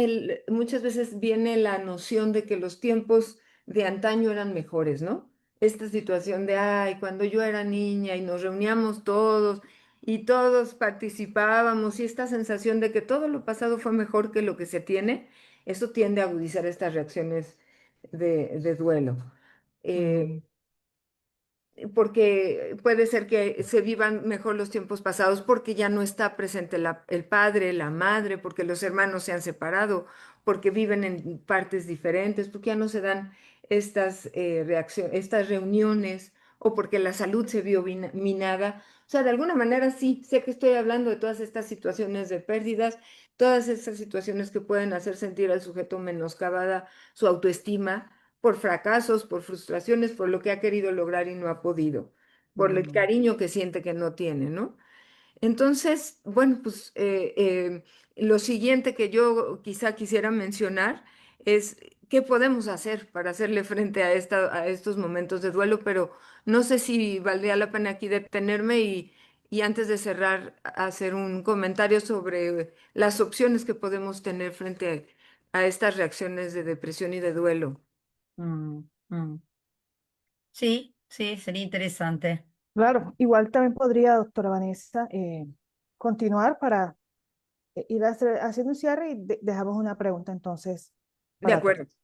muchas veces viene la noción de que los tiempos de antaño eran mejores, ¿no? Esta situación de, ay, cuando yo era niña y nos reuníamos todos y todos participábamos y esta sensación de que todo lo pasado fue mejor que lo que se tiene, eso tiende a agudizar estas reacciones de duelo. mm, Eh, Porque puede ser que se vivan mejor los tiempos pasados porque ya no está presente el padre, la madre, porque los hermanos se han separado, porque viven en partes diferentes, porque ya no se dan estas estas reuniones o porque la salud se vio minada. O sea, de alguna manera sí, sé que estoy hablando de todas estas situaciones de pérdidas, todas estas situaciones que pueden hacer sentir al sujeto menoscabada su autoestima por fracasos, por frustraciones, por lo que ha querido lograr y no ha podido, por el mm. cariño que siente que no tiene, ¿no? Entonces, bueno, pues lo siguiente que yo quizá quisiera mencionar es qué podemos hacer para hacerle frente a a estos momentos de duelo, pero no sé si valdría la pena aquí detenerme y antes de cerrar, hacer un comentario sobre las opciones que podemos tener frente a estas reacciones de depresión y de duelo. Mm, mm. Sí, sí, sería interesante. Claro, igual también podría, doctora Vanessa, continuar para ir haciendo un cierre y dejamos una pregunta entonces De para acuerdo. todos.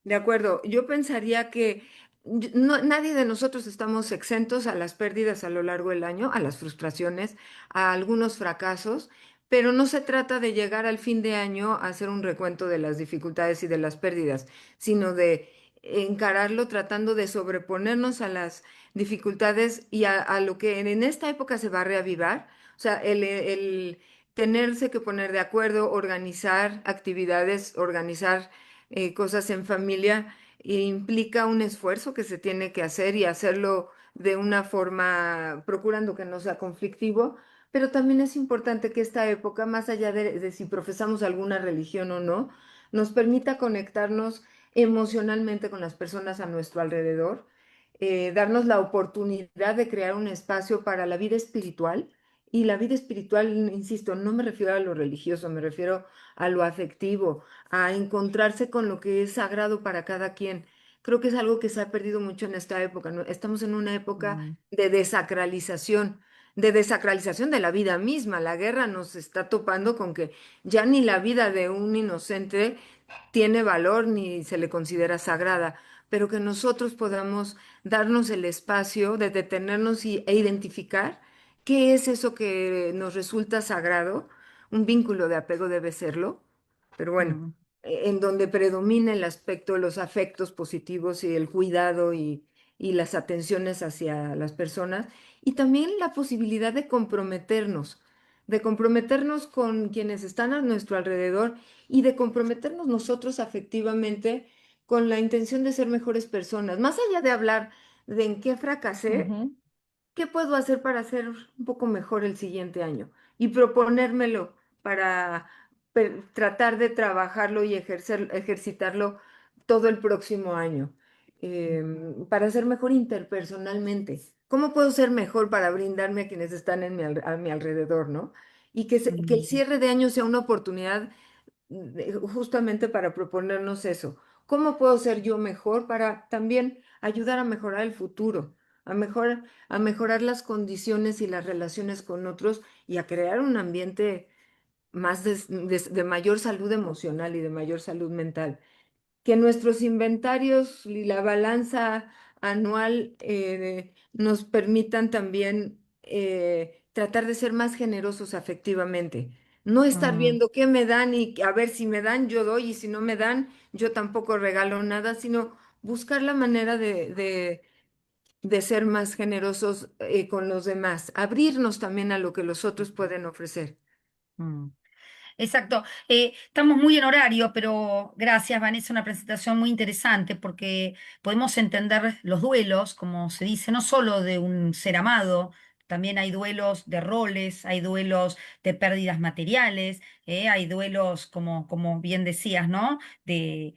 De acuerdo, yo pensaría que nadie de nosotros estamos exentos a las pérdidas a lo largo del año, a las frustraciones, a algunos fracasos, pero no se trata de llegar al fin de año a hacer un recuento de las dificultades y de las pérdidas, sino de encararlo tratando de sobreponernos a las dificultades y a lo que en esta época se va a reavivar, o sea, el tenerse que poner de acuerdo, organizar actividades, organizar cosas en familia implica un esfuerzo que se tiene que hacer y hacerlo de una forma procurando que no sea conflictivo, pero también es importante que esta época, más allá de si profesamos alguna religión o no, nos permita conectarnos emocionalmente con las personas a nuestro alrededor, darnos la oportunidad de crear un espacio para la vida espiritual. Y la vida espiritual, insisto, no me refiero a lo religioso, me refiero a lo afectivo, a encontrarse con lo que es sagrado para cada quien. Creo que es algo que se ha perdido mucho en esta época, ¿no? Estamos en una época Mm, de desacralización de la vida misma. La guerra nos está topando con que ya ni la vida de un inocente tiene valor ni se le considera sagrada, pero que nosotros podamos darnos el espacio de detenernos e identificar qué es eso que nos resulta sagrado. Un vínculo de apego debe serlo, pero bueno, mm, en donde predomina el aspecto de los afectos positivos y el cuidado y las atenciones hacia las personas, y también la posibilidad de comprometernos con quienes están a nuestro alrededor y de comprometernos nosotros afectivamente con la intención de ser mejores personas. Más allá de hablar de en qué fracasé, ujú, ¿qué puedo hacer para ser un poco mejor el siguiente año? Y proponérmelo para tratar de trabajarlo y ejercitarlo todo el próximo año, para ser mejor interpersonalmente. ¿Cómo puedo ser mejor para brindarme a quienes están a mi alrededor, ¿no? y que el Mm, cierre de año sea una oportunidad justamente para proponernos eso. ¿Cómo puedo ser yo mejor para también ayudar a mejorar el futuro, a mejorar las condiciones y las relaciones con otros y a crear un ambiente más de mayor salud emocional y de mayor salud mental? Que nuestros inventarios y la balanza anual nos permitan también tratar de ser más generosos afectivamente. No estar mm, viendo qué me dan y a ver si me dan, yo doy y si no me dan, yo tampoco regalo nada, sino buscar la manera de ser más generosos con los demás, abrirnos también a lo que los otros pueden ofrecer. mm. Exacto. Estamos muy en horario, pero gracias, Vanessa, una presentación muy interesante porque podemos entender los duelos, como se dice, no solo de un ser amado, también hay duelos de roles, hay duelos de pérdidas materiales, hay duelos, como bien decías, ¿no? De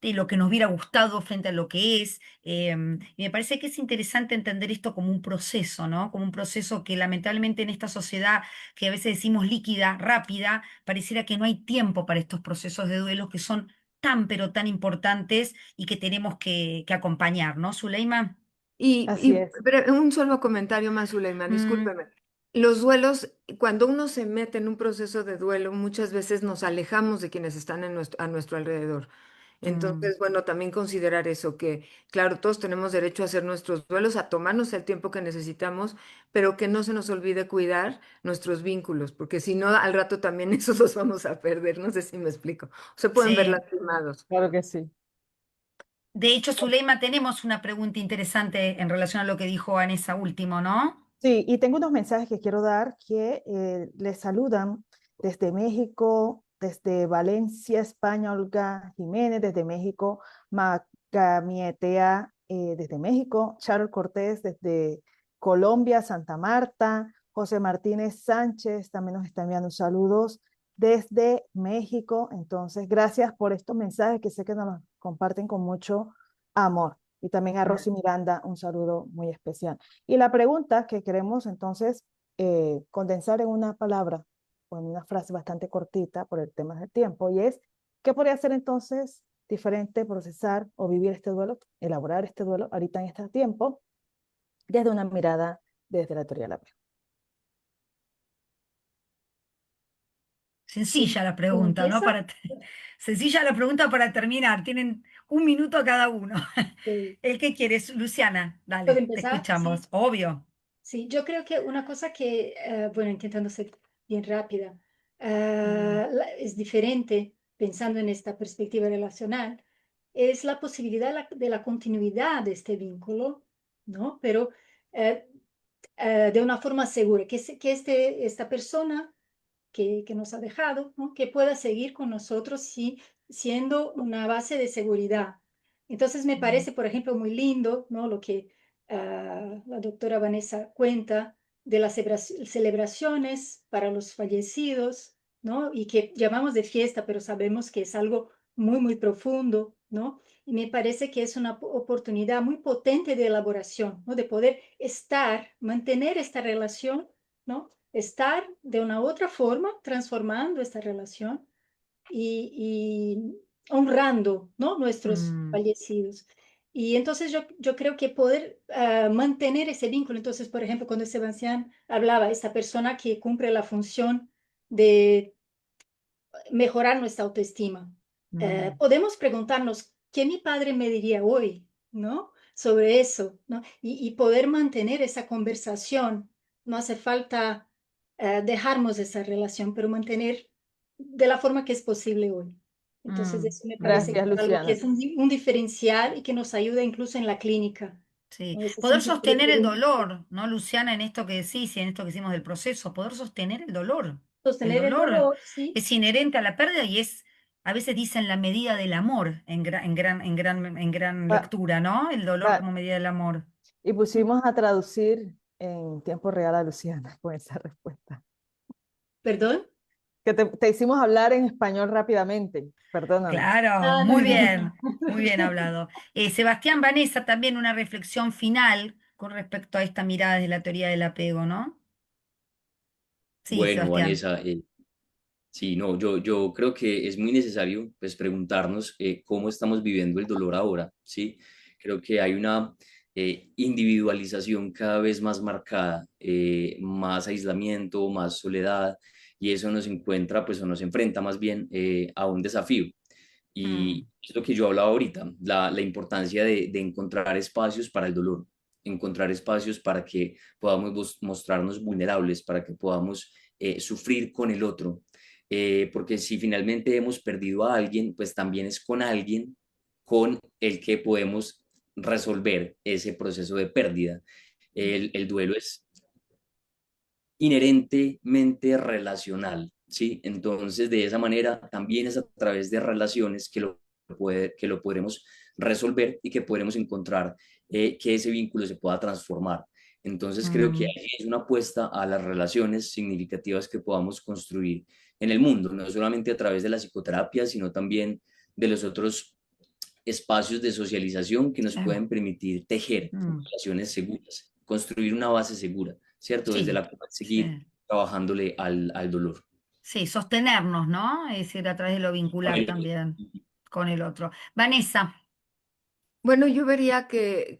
lo que nos hubiera gustado frente a lo que es. Y me parece que es interesante entender esto como un proceso, ¿no? Como un proceso que lamentablemente en esta sociedad que a veces decimos líquida, rápida, pareciera que no hay tiempo para estos procesos de duelo que son tan, pero tan importantes y que tenemos que acompañar, ¿no, Zuleima? Así es. Pero un solo comentario más, Zuleima, Mm, discúlpeme. Los duelos, cuando uno se mete en un proceso de duelo, muchas veces nos alejamos de quienes están a nuestro alrededor. mm. Entonces, bueno, también considerar eso, que claro, todos tenemos derecho a hacer nuestros duelos, a tomarnos el tiempo que necesitamos, pero que no se nos olvide cuidar nuestros vínculos, porque si no, al rato también esos los vamos a perder, no sé si me explico. Se pueden ver Sí. lastimados. Claro que sí. De hecho, Zuleima, tenemos una pregunta interesante en relación a lo que dijo Vanessa último, ¿no? Sí, y tengo unos mensajes que quiero dar que les saludan desde México, desde Valencia, España, Olga Jiménez, desde México, Macamietea, desde México, Charo Cortés, desde Colombia, Santa Marta, José Martínez Sánchez también nos está enviando saludos desde México. Entonces, gracias por estos mensajes que sé que nos los comparten con mucho amor. Y también a Rosy Miranda, un saludo muy especial. Y la pregunta que queremos entonces condensar en una palabra o en una frase bastante cortita por el tema del tiempo, y es, ¿qué podría ser entonces diferente procesar o vivir este duelo, elaborar este duelo ahorita en este tiempo, desde una mirada desde la teoría de la apego? Sí, Sencilla la ¿quién pregunta, ¿no? empieza? Sencilla la pregunta para terminar. Tienen un minuto cada uno. Sí. ¿El que quieres? Luciana, ¿Puedo dale, te empezar? Sí. escuchamos. Obvio. Sí, yo creo que una cosa que, bueno, intentando ser bien rápida, Mm, es diferente pensando en esta perspectiva relacional, es la posibilidad de la continuidad de este vínculo, ¿no? Pero eh, de una forma segura, esta persona que nos ha dejado, ¿no? Que pueda seguir con nosotros siendo una base de seguridad. Entonces me mm, parece, por ejemplo, muy lindo, ¿no? Lo que la doctora Vanessa cuenta de las celebraciones para los fallecidos, ¿no? Y que llamamos de fiesta, pero sabemos que es algo muy, muy profundo, ¿no? Y me parece que es una oportunidad muy potente de elaboración, ¿no? De poder mantener esta relación, ¿no? Estar de una otra forma transformando esta relación y honrando, ¿no? Nuestros mm, fallecidos. Y entonces yo creo que poder mantener ese vínculo, entonces, por ejemplo, cuando Sebastián hablaba, esta persona que cumple la función de mejorar nuestra autoestima, mm, podemos preguntarnos, ¿qué mi padre me diría hoy? ¿No? Sobre eso, ¿no? Y poder mantener esa conversación. No hace falta dejarnos esa relación, pero mantener de la forma que es posible hoy. Entonces, mm, eso me parece que mm. Gracias, es algo que Luciana. es un diferencial y que nos ayuda incluso en la clínica, Sí. ¿no? Ese Poder sentido de sostener el preguntar, dolor, ¿no, Luciana? En esto que decís y en esto que decimos del proceso, poder sostener el dolor. El sostener el dolor dolor, sí. es inherente a la pérdida y es, a veces dicen, la medida del amor en gran Va- lectura, ¿no? El dolor va- como medida del amor. y pusimos a traducir en tiempo real a Luciana con esa respuesta. ¿Perdón? Que te hicimos hablar en español rápidamente, perdónanos. Claro, Ah, no, no. muy bien hablado. Sebastián, Vanessa, también una reflexión final con respecto a esta mirada de la teoría del apego, ¿no? Sí, Bueno, Sebastián. Vanessa, sí, no, yo creo que es muy necesario pues preguntarnos cómo estamos viviendo el dolor ahora, ¿sí? Creo que hay una individualización cada vez más marcada, más aislamiento, más soledad, y eso nos encuentra, pues, o nos enfrenta más bien a un desafío. Mm, Y es lo que yo hablaba ahorita, la importancia de encontrar espacios para el dolor, encontrar espacios para que podamos mostrarnos vulnerables, para que podamos sufrir con el otro. Porque si finalmente hemos perdido a alguien, pues también es con alguien con el que podemos resolver ese proceso de pérdida. El duelo es inherentemente relacional, ¿sí? Entonces, de esa manera, también es a través de relaciones que lo podremos resolver y que podremos encontrar que ese vínculo se pueda transformar. Entonces, creo que mm. ahí es una apuesta a las relaciones significativas que podamos construir en el mundo, no solamente a través de la psicoterapia, sino también de los otros espacios de socialización que nos Sí. pueden permitir tejer Mm, relaciones seguras, construir una base segura, ¿cierto? Desde sí, la cual seguir sí. trabajándole al dolor. Sí, sostenernos, ¿no? Es decir, a través de lo Con vincular el otro. también con el otro. Vanessa. Bueno, yo vería que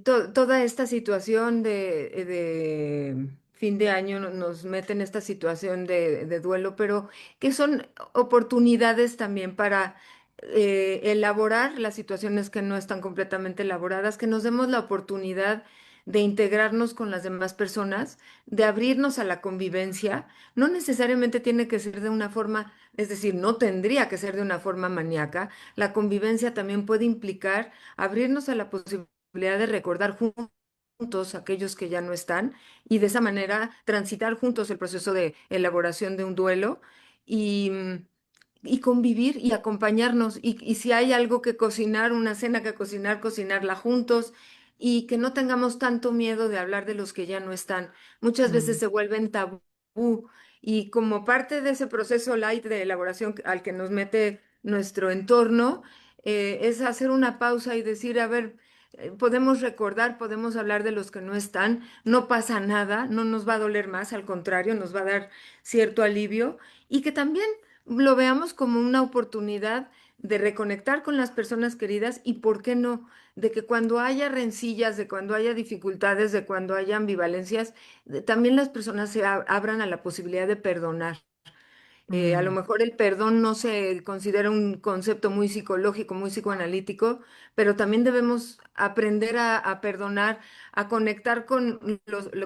toda esta situación de fin de año nos mete en esta situación de duelo, pero que son oportunidades también para elaborar las situaciones que no están completamente elaboradas, que nos demos la oportunidad de integrarnos con las demás personas, de abrirnos a la convivencia. No necesariamente tiene que ser de una forma, es decir, no tendría que ser de una forma maníaca. La convivencia también puede implicar abrirnos a la posibilidad de recordar juntos aquellos que ya no están y de esa manera transitar juntos el proceso de elaboración de un duelo y, y convivir y acompañarnos. Y si hay algo que cocinar, una cena que cocinar, cocinarla juntos y que no tengamos tanto miedo de hablar de los que ya no están. Muchas veces Mm, se vuelven tabú y como parte de ese proceso light de elaboración al que nos mete nuestro entorno, es hacer una pausa y decir, a ver, podemos recordar, podemos hablar de los que no están, no pasa nada, no nos va a doler más, al contrario, nos va a dar cierto alivio y que también lo veamos como una oportunidad de reconectar con las personas queridas y, ¿por qué no? De que cuando haya rencillas, de cuando haya dificultades, de cuando haya ambivalencias, también las personas se abran a la posibilidad de perdonar. A lo mm. mejor el perdón no se considera un concepto muy psicológico, muy psicoanalítico, pero también debemos aprender a perdonar, a conectar con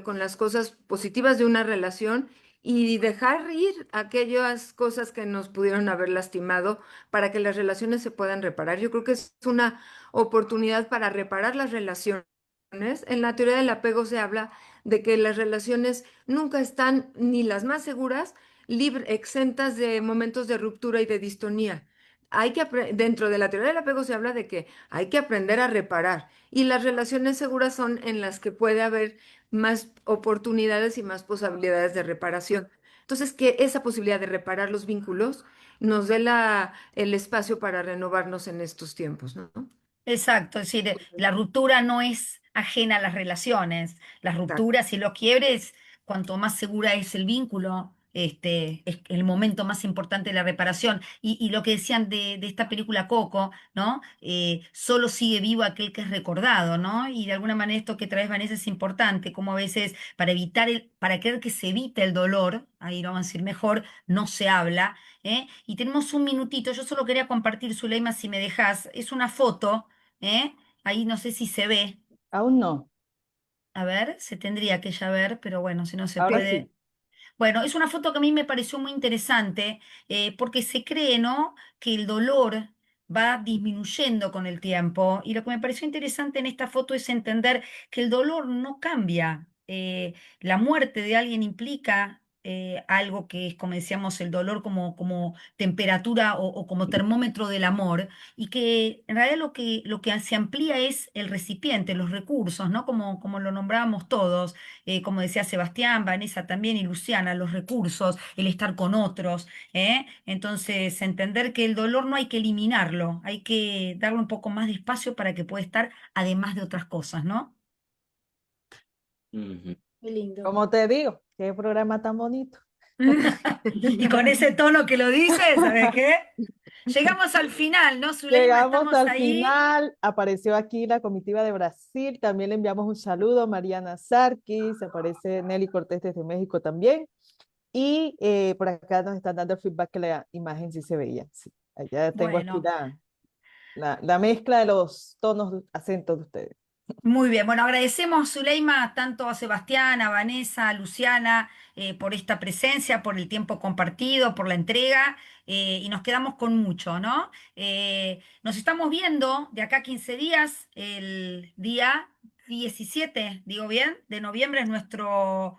con las cosas positivas de una relación y dejar ir aquellas cosas que nos pudieron haber lastimado para que las relaciones se puedan reparar. Yo creo que es una oportunidad para reparar las relaciones. En la teoría del apego se habla de que las relaciones nunca están ni las más seguras exentas de momentos de ruptura y de distonía. Dentro de la teoría del apego se habla de que hay que aprender a reparar y las relaciones seguras son en las que puede haber más oportunidades y más posibilidades de reparación. Entonces, que esa posibilidad de reparar los vínculos nos dé el espacio para renovarnos en estos tiempos, ¿no? Exacto, es decir, la ruptura no es ajena a las relaciones. Las Exacto. rupturas y los quiebres, cuanto más segura es el vínculo, es el momento más importante de la reparación. Y lo que decían de esta película Coco, ¿no? Solo sigue vivo aquel que es recordado, ¿no? Y de alguna manera esto que traes, Vanessa, es importante, como a veces para querer que se evite el dolor, ahí lo vamos a decir mejor, no se habla, ¿eh? Y tenemos un minutito, yo solo quería compartir, Zuleima, si me dejas, es una foto. ¿Eh? Ahí no sé si se ve. Aún no. A ver, se tendría que ya ver, pero bueno, si no se Ahora sí. puede. Bueno, es una foto que a mí me pareció muy interesante porque se cree, ¿no? Que el dolor va disminuyendo con el tiempo y lo que me pareció interesante en esta foto es entender que el dolor no cambia. La muerte de alguien implica algo que es, como decíamos, el dolor como temperatura o como termómetro del amor y que en realidad lo que se amplía es el recipiente, los recursos, ¿no? Como lo nombrábamos todos como decía Sebastián, Vanessa también y Luciana, los recursos, el estar con otros, ¿eh? Entonces, entender que el dolor no hay que eliminarlo, hay que darle un poco más de espacio para que pueda estar además de otras cosas, ¿no? Ujú. Qué lindo. Como te digo, qué programa tan bonito. Y con ese tono que lo dices, ¿sabes qué? Llegamos al final, ¿no, Zuleima? Llegamos Estamos al ahí. final, apareció aquí la comitiva de Brasil, también le enviamos un saludo a Mariana Sarkis, aparece Nelly Cortés desde México también, y por acá nos están dando el feedback que la imagen sí se veía. Sí, allá tengo aquí Bueno, la mezcla de los tonos, acentos de ustedes. muy bien. Bueno, agradecemos, Zuleima, tanto a Sebastián, a Vanessa, a Luciana, por esta presencia, por el tiempo compartido, por la entrega, y nos quedamos con mucho, ¿no? Nos estamos viendo de acá a 15 días, el día 17, digo bien, de noviembre es nuestro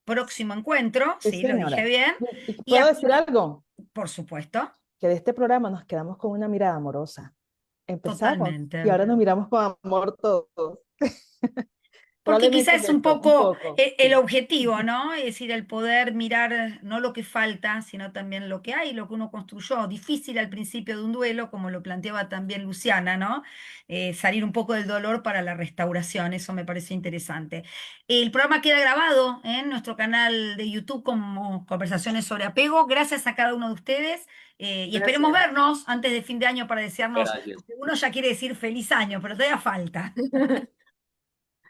próximo encuentro, Sí, sí, lo dije señora. bien, ¿Y y puedo decir algo? por supuesto, Que de este programa nos quedamos con una mirada amorosa. Empezamos y totalmente. ahora nos miramos con amor todos. Porque quizá Probablemente es es un eso, un poco poco. el Sí. objetivo, ¿no? Es decir, el poder mirar no lo que falta, sino también lo que hay, lo que uno construyó. Difícil al principio de un duelo, como lo planteaba también Luciana, ¿no? Salir un poco del dolor para la restauración, eso me pareció interesante. El programa queda grabado en nuestro canal de YouTube como Conversaciones sobre Apego. Gracias a cada uno de ustedes, y esperemos Gracias. vernos antes de fin de año para desearnos, Gracias. uno ya quiere decir feliz año, pero todavía falta.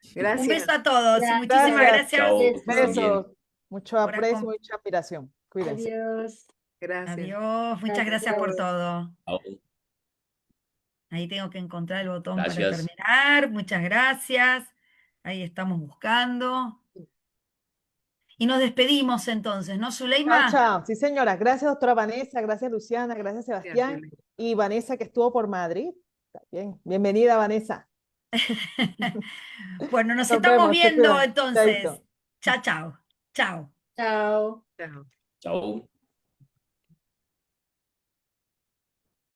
Un beso Gracias. a todos y muchísimas Gracias. gracias Chao, que estén bien. Besos. Mucho por aprecio, acompañarnos. mucha admiración. Cuídense. Adiós. Gracias. Adiós, muchas Gracias gracias a por todos. todo. Chao. Ahí tengo que encontrar el botón para Gracias. terminar. Muchas gracias. Ahí estamos buscando. Y nos despedimos entonces, ¿no, Chao, Zuleima? chao. Sí, señora. Gracias, doctora Vanessa. Gracias, Luciana. Gracias, Gracias, Sebastián. Zuleima. Y Vanessa, que estuvo por Madrid. Bien. Bienvenida, Vanessa. Bueno, nos Nos estamos vemos. Se viendo cuidan. entonces. Chaito. Chao, chao. Chao. Chao. Chao. Chao.